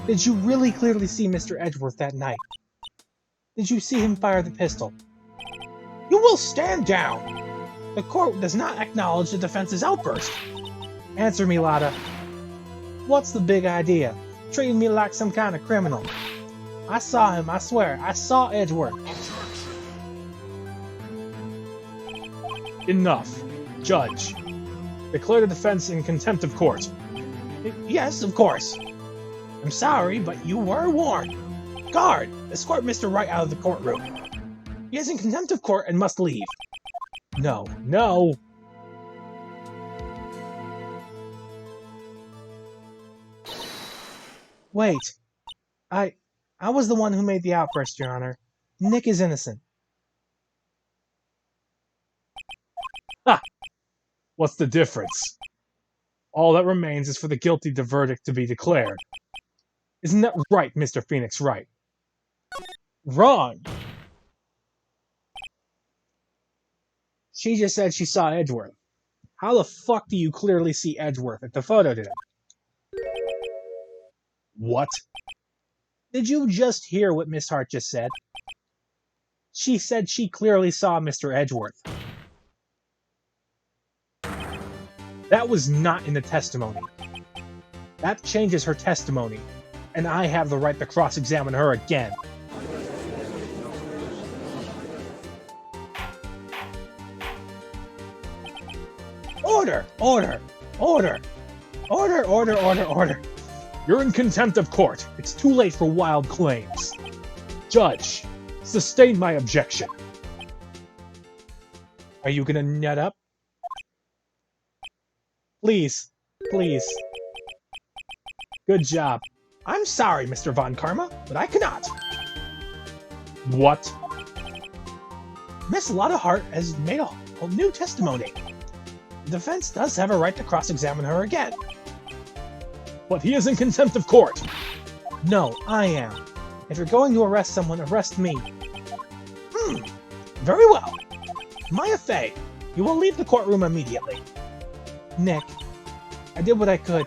S1: did you really clearly see Mr. Edgeworth that night? Did you see him fire the pistol? You will stand down! The court does not acknowledge the defense's outburst. Answer me, Lada. What's the big idea? Treating me like some kind of criminal. I saw him, I swear. I saw Edgeworth.
S2: Enough. Judge. Declare the defense in contempt of court.
S1: Yes, of course. I'm sorry, but you were warned. Guard, escort Mr. Wright out of the courtroom. He is in contempt of court and must leave.
S2: No.
S1: Wait. I was the one who made the outburst, Your Honor. Nick is innocent.
S2: Ha! What's the difference? All that remains is for the guilty verdict to be declared. Isn't that right, Mr. Phoenix Wright?
S1: Wrong! She just said she saw Edgeworth. How the fuck do you clearly see Edgeworth if the photo did it?
S2: What?
S1: Did you just hear what Miss Hart just said? She said she clearly saw Mr. Edgeworth.
S2: That was not in the testimony. That changes her testimony, and I have the right to cross-examine her again.
S1: Order! Order! Order! Order, order, order, order!
S2: You're in contempt of court. It's too late for wild claims. Judge, sustain my objection.
S1: Are you gonna nut up? Please. Please. Good job. I'm sorry, Mr. Von Karma, but I cannot.
S2: What?
S1: Miss Lotta Hart has made a whole new testimony. The defense does have a right to cross-examine her again.
S2: But he is in contempt of court.
S1: No, I am. If you're going to arrest someone, arrest me. Very well. Maya Fey, you will leave the courtroom immediately. Nick, I did what I could.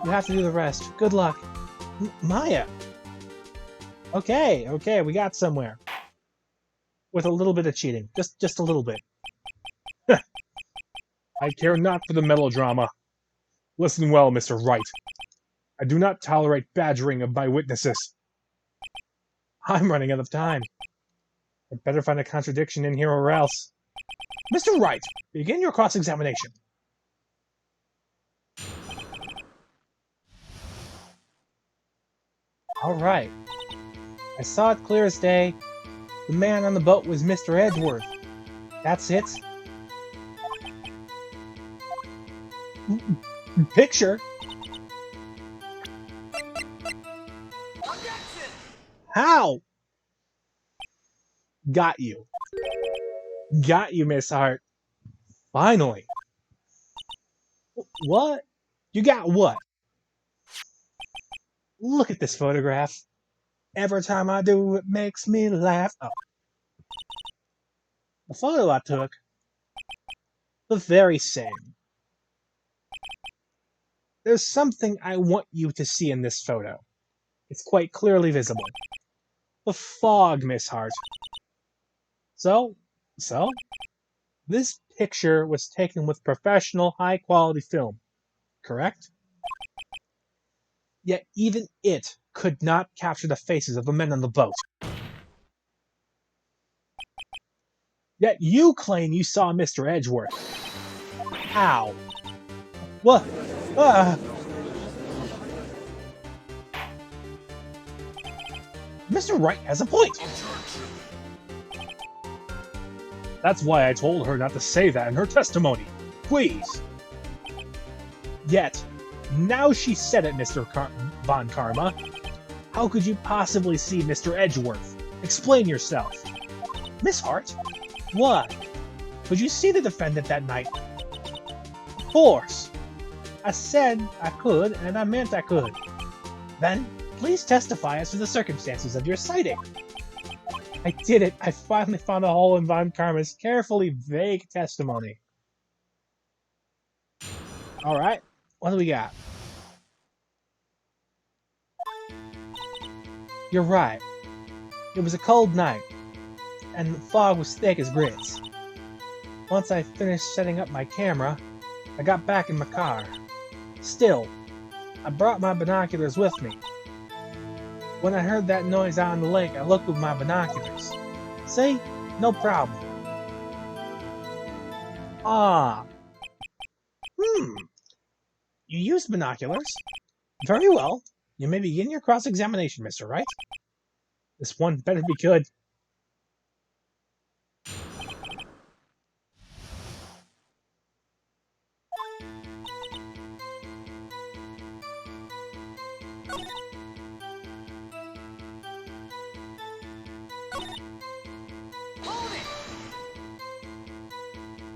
S1: You have to do the rest. Good luck. Maya. Okay, we got somewhere. With a little bit of cheating. Just a little bit.
S2: I care not for the melodrama. Listen well, Mr. Wright. I do not tolerate badgering of my witnesses.
S1: I'm running out of time. I'd better find a contradiction in here or else. Mr. Wright, begin your cross-examination. Alright. I saw it clear as day. The man on the boat was Mr. Edgeworth. That's it? Picture? How? Got you. Got you, Miss Hart. Finally. What? You got what? Look at this photograph. Every time I do, it makes me laugh. Oh. The photo I took. The very same. There's something I want you to see in this photo. It's quite clearly visible. The fog, Miss Hart. So, this picture was taken with professional, high-quality film, correct? Yet even it could not capture the faces of the men on the boat. Yet you claim you saw Mr. Edgeworth. How? What? Mr. Wright has a point.
S2: That's why I told her not to say that in her testimony. Please.
S1: Yet, now she said it, Mr. Von Karma. How could you possibly see Mr. Edgeworth? Explain yourself. Miss Hart? What? Could you see the defendant that night? Of course. I said I could, and I meant I could. Then, please testify as to the circumstances of your sighting. I did it. I finally found a hole in Von Karma's carefully vague testimony. Alright, what do we got? You're right. It was a cold night, and the fog was thick as grits. Once I finished setting up my camera, I got back in my car. Still, I brought my binoculars with me. When I heard that noise out on the lake, I looked with my binoculars. See? No problem. Ah. You used binoculars? Very well. You may begin your cross-examination, Mr. Wright. This one better be good.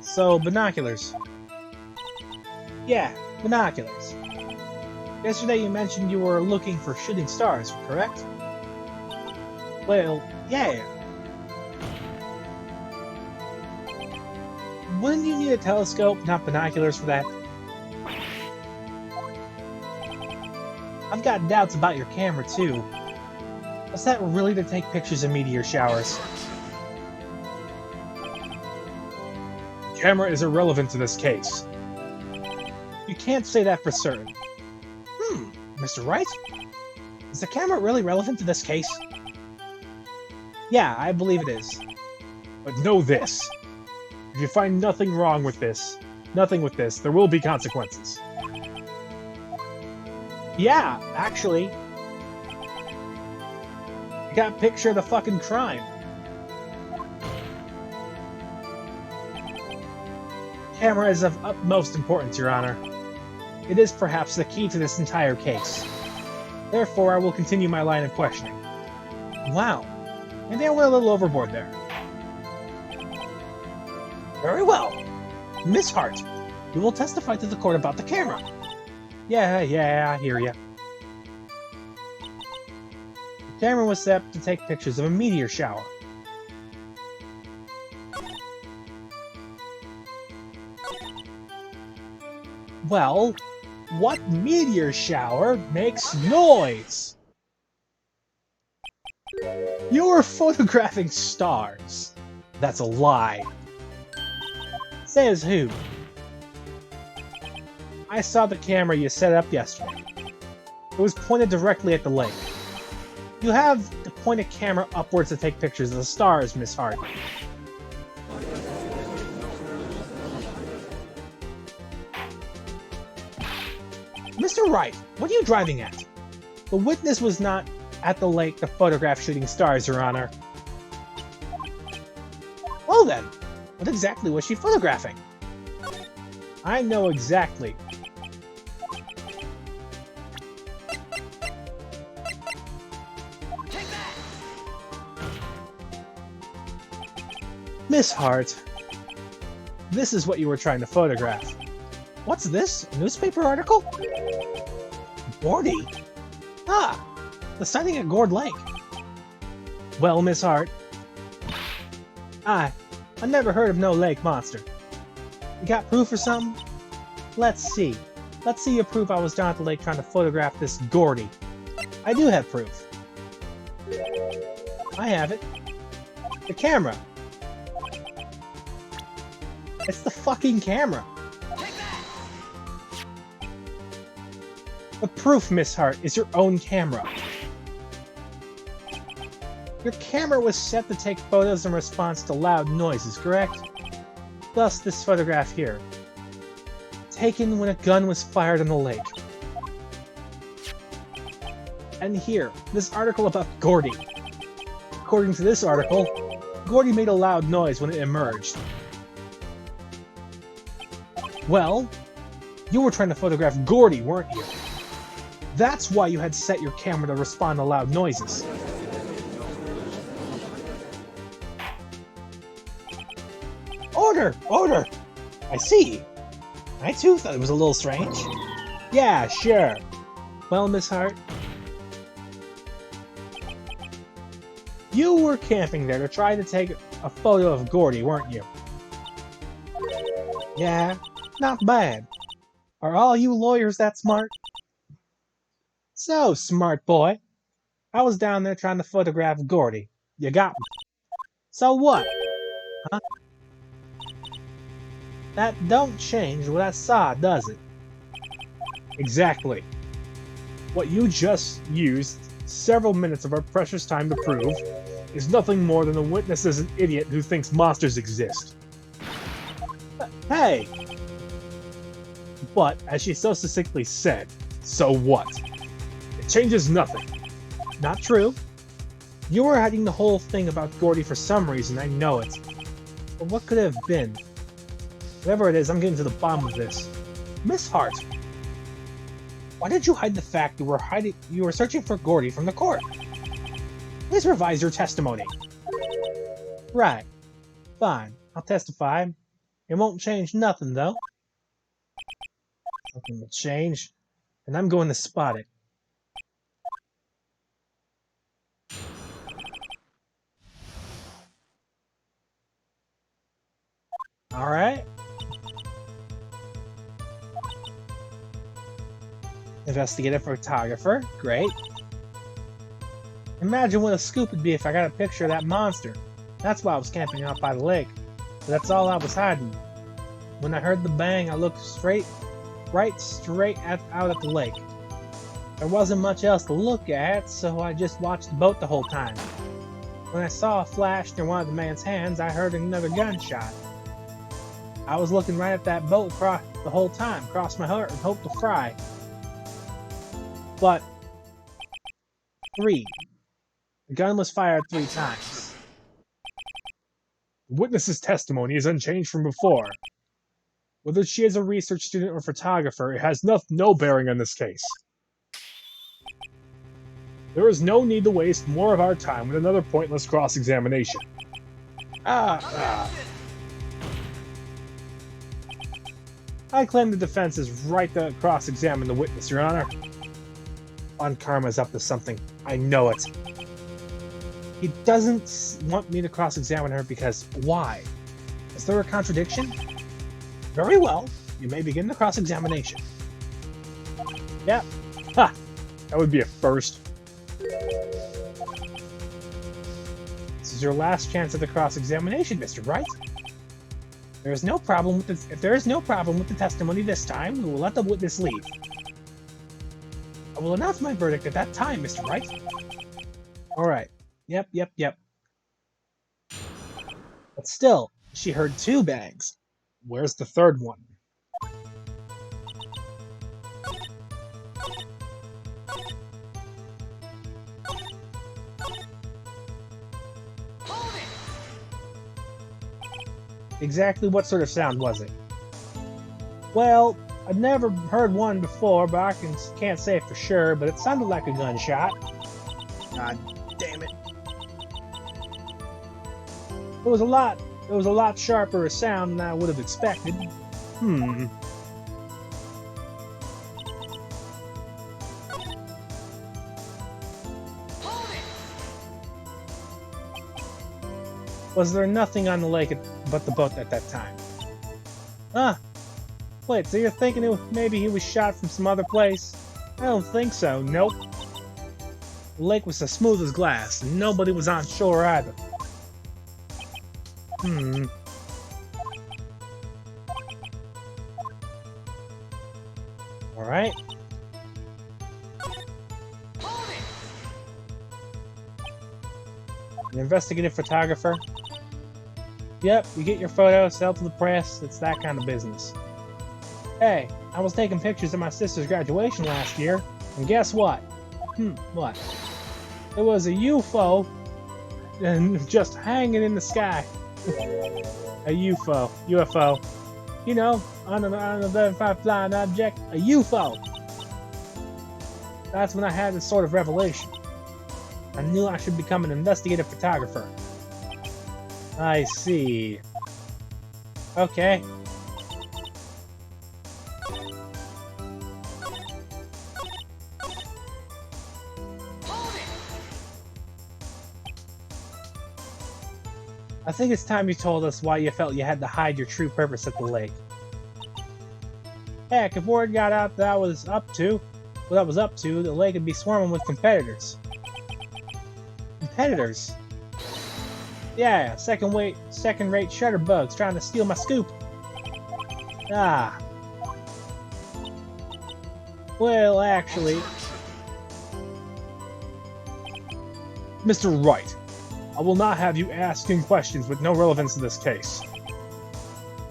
S1: So, binoculars. Yeah, binoculars. Yesterday you mentioned you were looking for shooting stars, correct? Well, yeah. Wouldn't you need a telescope, not binoculars, for that? I've got doubts about your camera, too. Was that really to take pictures of meteor showers?
S2: Camera is irrelevant to this case.
S1: You can't say that for certain. Mr. Wright? Is the camera really relevant to this case? Yeah, I believe it is.
S2: But know this. If you find nothing wrong with this, there will be consequences.
S1: Yeah, actually. I got a picture of the fucking crime. Camera is of utmost importance, Your Honor. It is perhaps the key to this entire case. Therefore, I will continue my line of questioning. Wow. Maybe I went a little overboard there. Very well. Miss Hart, you will testify to the court about the camera. Yeah, I hear ya. The camera was set up to take pictures of a meteor shower. Well, what meteor shower makes noise? You were photographing stars. That's a lie. Says who? I saw the camera you set up yesterday. It was pointed directly at the lake. You have to point a camera upwards to take pictures of the stars, Miss Hart. Mr. Wright, what are you driving at? The witness was not at the lake to photograph shooting stars, Your Honor. Well then, what exactly was she photographing? I know exactly. Miss Hart, this is what you were trying to photograph. What's this? A newspaper article? Gordy? Ah, the sighting at Gourd Lake. Well, Miss Hart, I never heard of no lake monster. You got proof or something? Let's see. Let's see your proof I was down at the lake trying to photograph this Gordy. I do have proof. I have it. The camera. It's the fucking camera. The proof, Miss Hart, is your own camera. Your camera was set to take photos in response to loud noises, correct? Thus, this photograph here. Taken when a gun was fired in the lake. And here, this article about Gordy. According to this article, Gordy made a loud noise when it emerged. Well, you were trying to photograph Gordy, weren't you? That's why you had set your camera to respond to loud noises. Order! Order! I see. I too thought it was a little strange. Yeah, sure. Well, Miss Hart, you were camping there to try to take a photo of Gordy, weren't you? Yeah, not bad. Are all you lawyers that smart? So, smart boy. I was down there trying to photograph Gordy. You got me. So what? Huh? That don't change what I saw, does it?
S2: Exactly. What you just used several minutes of our precious time to prove is nothing more than a witness is an idiot who thinks monsters exist.
S1: Hey!
S2: But, as she so succinctly said, so what? It changes nothing.
S1: Not true. You were hiding the whole thing about Gordy for some reason, I know it. But what could it have been? Whatever it is, I'm getting to the bottom of this. Miss Hart, why did you hide the fact you were searching for Gordy from the court? Please revise your testimony. Right. Fine. I'll testify. It won't change nothing, though. Nothing will change. And I'm going to spot it. Alright. Investigative photographer. Great. Imagine what a scoop it'd be if I got a picture of that monster. That's why I was camping out by the lake. But that's all I was hiding. When I heard the bang, I looked straight right straight out at the lake. There wasn't much else to look at, so I just watched the boat the whole time. When I saw a flash near one of the man's hands, I heard another gunshot. I was looking right at that boat the whole time, crossed my heart and hoped to fry. But 3. The gun was fired 3 times.
S2: The witness's testimony is unchanged from before. Whether she is a research student or photographer, it has no bearing on this case. There is no need to waste more of our time with another pointless cross-examination.
S1: I claim the defense is right to cross-examine the witness, Your Honor. On Karma's up to something. I know it. He doesn't want me to cross-examine her because why? Is there a contradiction? Very well. You may begin the cross-examination. Yep.
S2: Ha! That would be a first.
S1: This is your last chance at the cross-examination, Mr. Wright. There is no problem with if there is no problem with the testimony this time, we will let the witness leave. I will announce my verdict at that time, Mr. Wright. Alright. Yep. But still, she heard 2 bangs.
S2: Where's the third one?
S1: Exactly what sort of sound was it? Well, I've never heard one before, but I can't say for sure, but it sounded like a gunshot. God damn it. It was a lot sharper a sound than I would have expected. Was there nothing on the lake but the boat at that time? Wait, so you're thinking maybe he was shot from some other place? I don't think so, nope. The lake was as smooth as glass, and nobody was on shore either. Alright. An investigative photographer? Yep, you get your photos, sell to the press, it's that kind of business. Hey, I was taking pictures of my sister's graduation last year, and guess what? What? There was a UFO and just hanging in the sky. A UFO. You know, unidentified flying object, a UFO. That's when I had this sort of revelation. I knew I should become an investigative photographer. I see. Okay. I think it's time you told us why you felt you had to hide your true purpose at the lake. Heck, if word got out that I was up to, the lake would be swarming with competitors. Competitors? Yeah, second-rate shutterbugs trying to steal my scoop. Well, actually...
S2: Mr. Wright, I will not have you asking questions with no relevance to this case.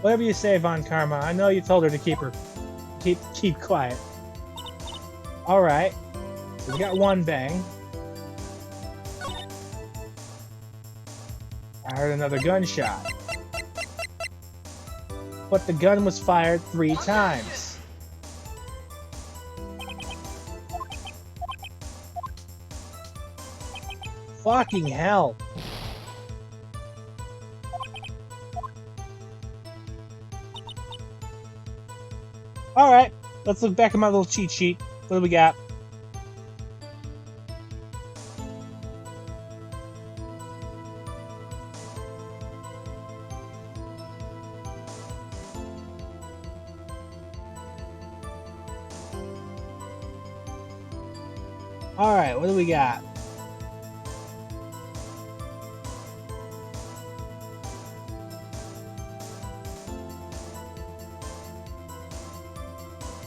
S1: Whatever you say, Von Karma. I know you told her to keep quiet. Alright. So we got 1 bang. I heard another gunshot. But the gun was fired 3 times. Fucking hell. Alright, let's look back at my little cheat sheet. What do we got? Alright, what do we got?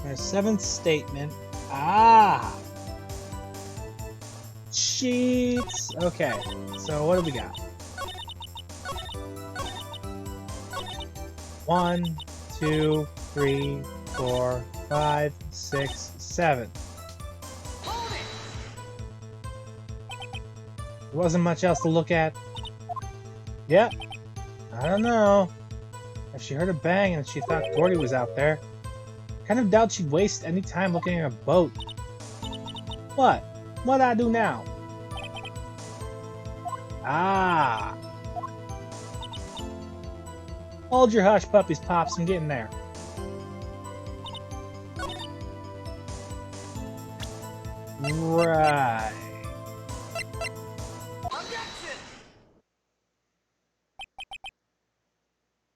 S1: Our seventh statement. Ah! Cheats! Okay, so what do we got? 1, 2, 3, 4, 5, 6, 7. There wasn't much else to look at. Yep. I don't know. If she heard a bang and she thought Gordy was out there, I kind of doubt she'd waste any time looking at a boat. What? What'd I do now? Ah! Hold your hush puppies, Pops. I'm getting there. Right.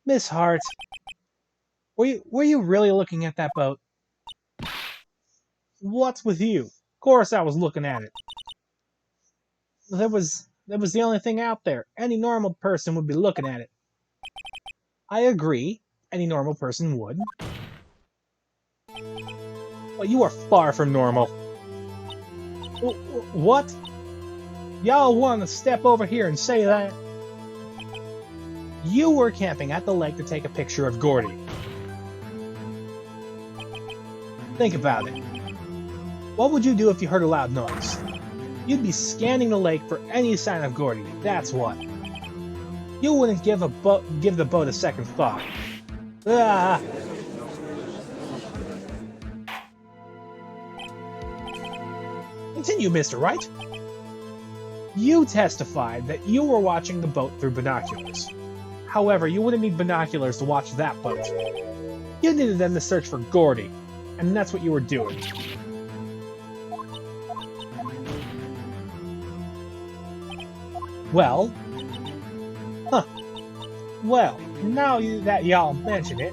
S1: Miss Hart, were you really looking at that boat? What's with you? Of course I was looking at it. That was the only thing out there. Any normal person would be looking at it. I agree. Any normal person would. But you are far from normal. What? Y'all want to step over here and say that? You were camping at the lake to take a picture of Gordy. Think about it. What would you do if you heard a loud noise? You'd be scanning the lake for any sign of Gordy, that's what. You wouldn't give the boat a second thought. Ah! Continue, Mr. Wright. You testified that you were watching the boat through binoculars. However, you wouldn't need binoculars to watch that boat. You needed them to search for Gordy, and that's what you were doing. Well, well, now that y'all mention it,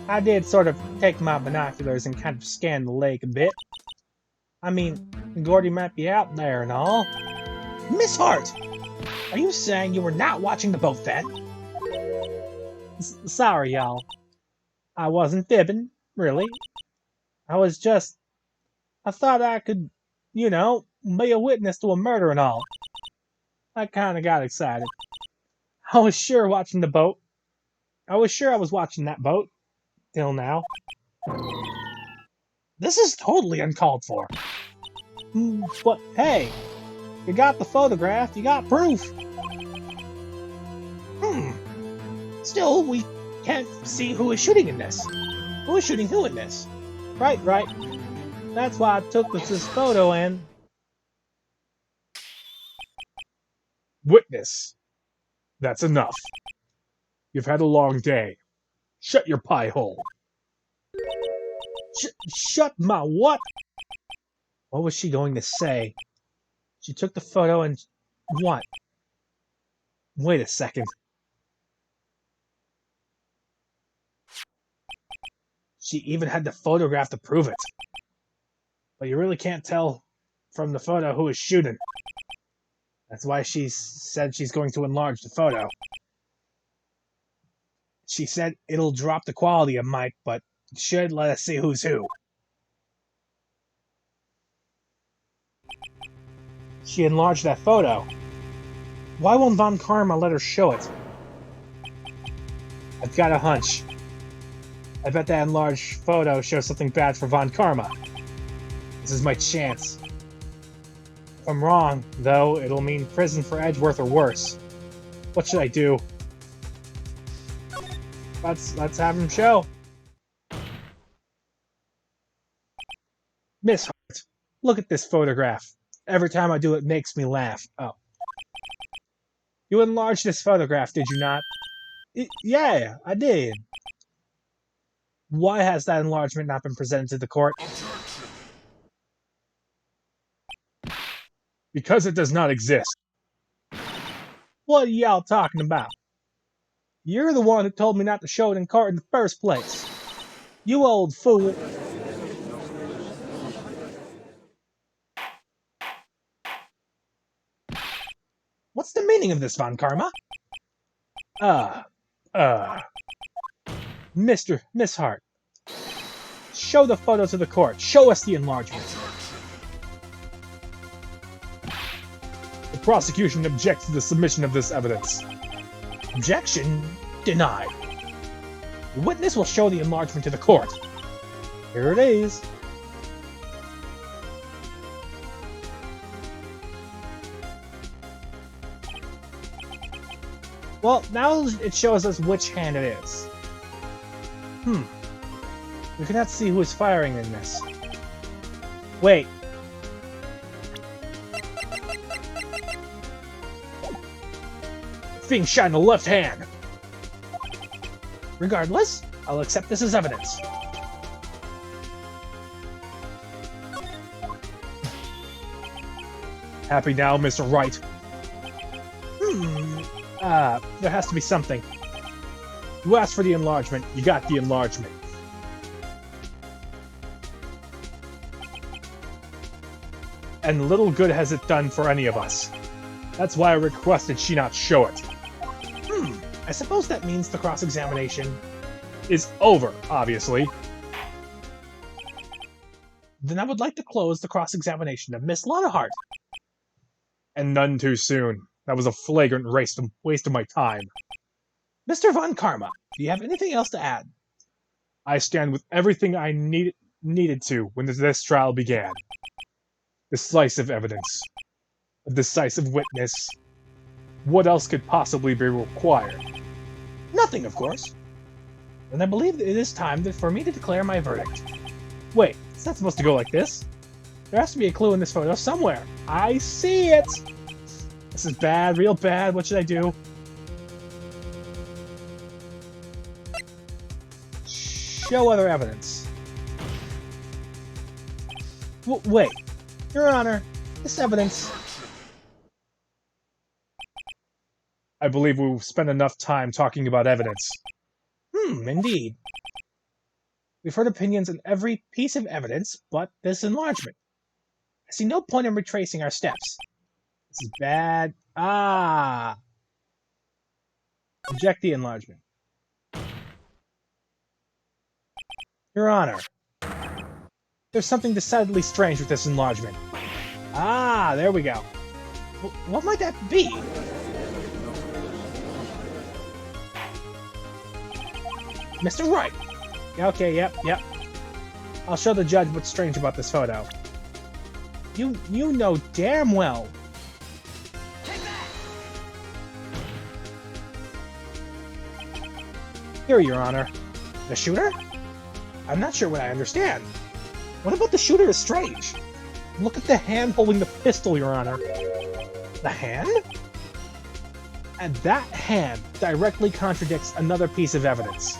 S1: I did sort of take my binoculars and kind of scan the lake a bit. I mean, Gordy might be out there and all. Miss Hart! Are you saying you were not watching the boat then? Sorry, y'all. I wasn't fibbing, really. I thought I could, be a witness to a murder and all. I kinda got excited. I was sure watching the boat. I was sure I was watching that boat. Till now. This is totally uncalled for. But hey, you got the photograph, you got proof. Still, we can't see who is shooting in this. Who is shooting who in this? Right. That's why I took this photo and...
S2: Witness. That's enough. You've had a long day. Shut your pie hole.
S1: Shut my what? What was she going to say? She took the photo and... What? Wait a second. She even had the photograph to prove it. But you really can't tell from the photo who is shooting. That's why she said she's going to enlarge the photo. She said it'll drop the quality of Mike, but it should let us see who's who. She enlarged that photo. Why won't Von Karma let her show it? I've got a hunch. I bet that enlarged photo shows something bad for Von Karma. This is my chance. If I'm wrong, though, it'll mean prison for Edgeworth or worse. What should I do? Let's have him show. Miss Hart, look at this photograph. Every time I do it makes me laugh. Oh. You enlarged this photograph, did you not? Yeah, I did. Why has that enlargement not been presented to the court?
S2: Because it does not exist.
S1: What are y'all talking about? You're the one who told me not to show it in court in the first place. You old fool. What's the meaning of this, Von Karma? Miss Hart. show the photo to the court. Show us the enlargement.
S2: The prosecution objects to the submission of this evidence.
S1: Objection denied. The witness will show the enlargement to the court. Here it is. Well, now it shows us which hand it is. We cannot see who is firing in this. Wait.
S2: Being shot in the left hand.
S1: Regardless, I'll accept this as evidence.
S2: Happy now, Mr. Wright?
S1: There has to be something.
S2: You asked for the enlargement, you got the enlargement. And little good has it done for any of us. That's why I requested she not show it.
S1: I suppose that means the cross-examination
S2: is over, obviously.
S1: Then I would like to close the cross-examination of Miss Lonahart.
S2: And none too soon. That was a flagrant waste of my time.
S1: Mr. Von Karma, do you have anything else to add?
S2: I stand with everything I needed to when this trial began. Decisive evidence. A decisive witness. What else could possibly be required?
S1: Nothing, of course. Then I believe it is time for me to declare my verdict. Wait, it's not supposed to go like this. There has to be a clue in this photo somewhere. I see it! This is bad, real bad. What should I do? Show other evidence. Wait. Your Honor, this evidence...
S2: I believe we've spent enough time talking about evidence.
S1: Indeed. We've heard opinions on every piece of evidence but this enlargement. I see no point in retracing our steps. This is bad. Object the enlargement. Your Honor, there's something decidedly strange with this enlargement. There we go. What might that be? Mr. Wright! Okay, yep. I'll show the judge what's strange about this photo. You know damn well. Here, Your Honor. The shooter? I'm not sure what I understand. What about the shooter is strange? Look at the hand holding the pistol, Your Honor. The hand? And that hand directly contradicts another piece of evidence.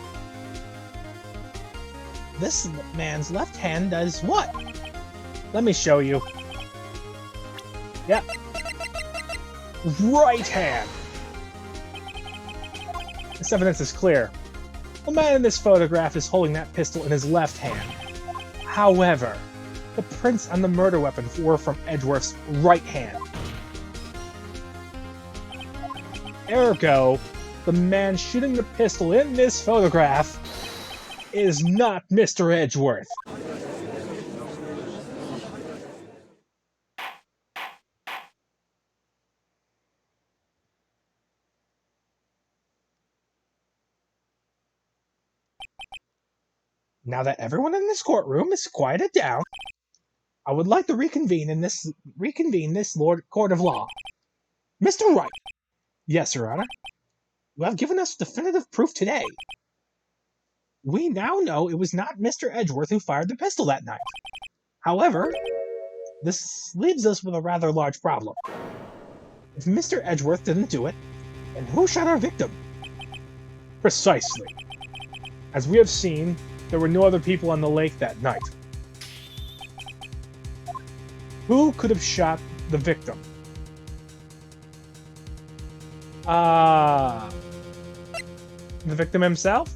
S1: This man's left hand does what? Let me show you. Yep. Right hand! This evidence is clear. The man in this photograph is holding that pistol in his left hand. However, the prints on the murder weapon were from Edgeworth's right hand. Ergo, the man shooting the pistol in this photograph is not Mr. Edgeworth. Now that everyone in this courtroom is quieted down, I would like to reconvene this court of law. Mr. Wright. Yes, Your Honor. You have given us definitive proof today. We now know it was not Mr. Edgeworth who fired the pistol that night. However, this leaves us with a rather large problem. If Mr. Edgeworth didn't do it, then who shot our victim?
S2: Precisely. As we have seen, there were no other people on the lake that night. Who could have shot the victim?
S1: The victim himself?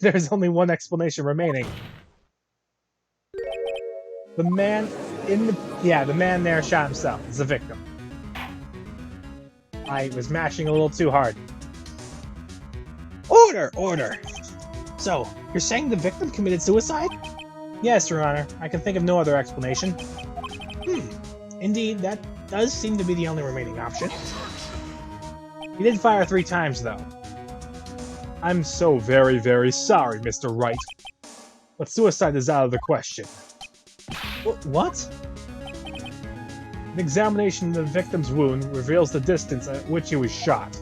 S1: There's only one explanation remaining. The man the man there shot himself. It's the victim. I was mashing a little too hard. Order! So, you're saying the victim committed suicide? Yes, Your Honor. I can think of no other explanation. Indeed, that does seem to be the only remaining option. He did fire 3 times, though.
S2: I'm so very, very sorry, Mr. Wright. But suicide is out of the question.
S1: What?
S2: An examination of the victim's wound reveals the distance at which he was shot.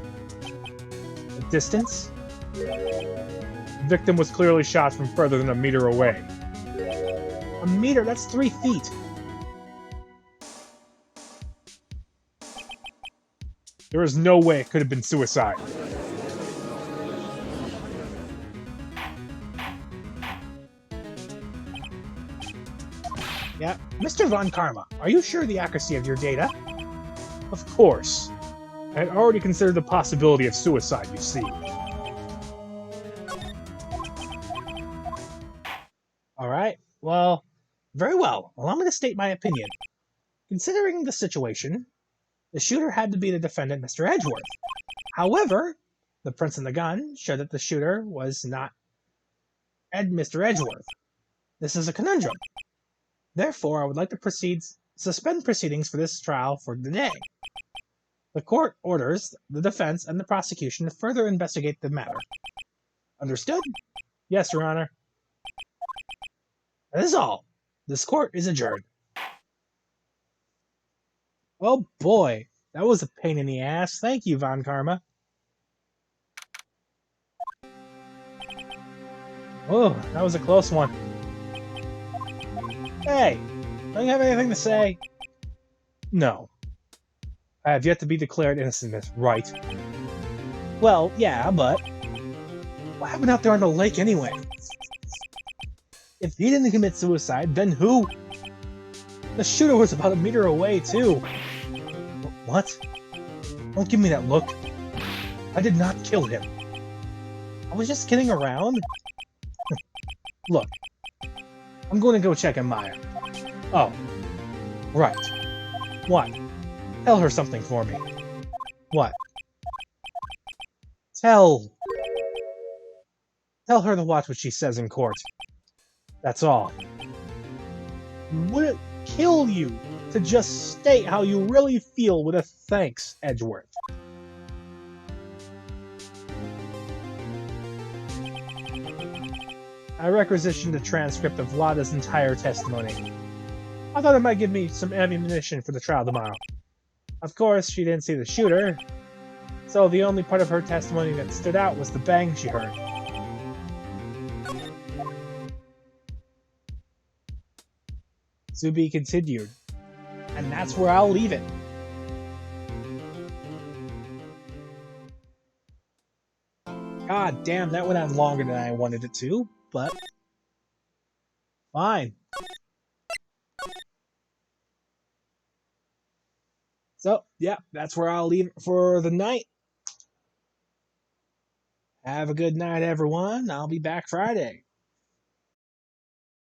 S1: The distance?
S2: The victim was clearly shot from further than a meter away.
S1: A meter? That's 3 feet.
S2: There is no way it could have been suicide.
S1: Yeah. Mr. Von Karma, are you sure the accuracy of your data?
S2: Of course. I had already considered the possibility of suicide, you see.
S1: Alright, well, very well. Allow me to state my opinion. Considering the situation, the shooter had to be the defendant, Mr. Edgeworth. However, the prints in the gun show that the shooter was not Mr. Edgeworth. This is a conundrum. Therefore, I would like to suspend proceedings for this trial for the day. The court orders the defense and the prosecution to further investigate the matter. Understood?
S2: Yes, Your Honor.
S1: That is all. This court is adjourned. Oh boy, that was a pain in the ass. Thank you, Von Karma. Oh, that was a close one. Hey, don't you have anything to say?
S2: No. I have yet to be declared innocent, Miss Wright.
S1: Well, yeah, but what happened out there on the lake anyway? If he didn't commit suicide, then who? The shooter was about a meter away, too. What? Don't give me that look. I did not kill him. I was just kidding around. Look, I'm going to go check on Maya. Oh, right. What? Tell her something for me. What? Tell her to watch what she says in court. That's all. Would it kill you to just state how you really feel with a thanks, Edgeworth? I requisitioned a transcript of Lada's entire testimony. I thought it might give me some ammunition for the trial tomorrow. Of course, she didn't see the shooter, so the only part of her testimony that stood out was the bang she heard. To be continued. And that's where I'll leave it. God damn, that went on longer than I wanted it to, but fine. So, yeah, that's where I'll leave it for the night. Have a good night, everyone. I'll be back Friday.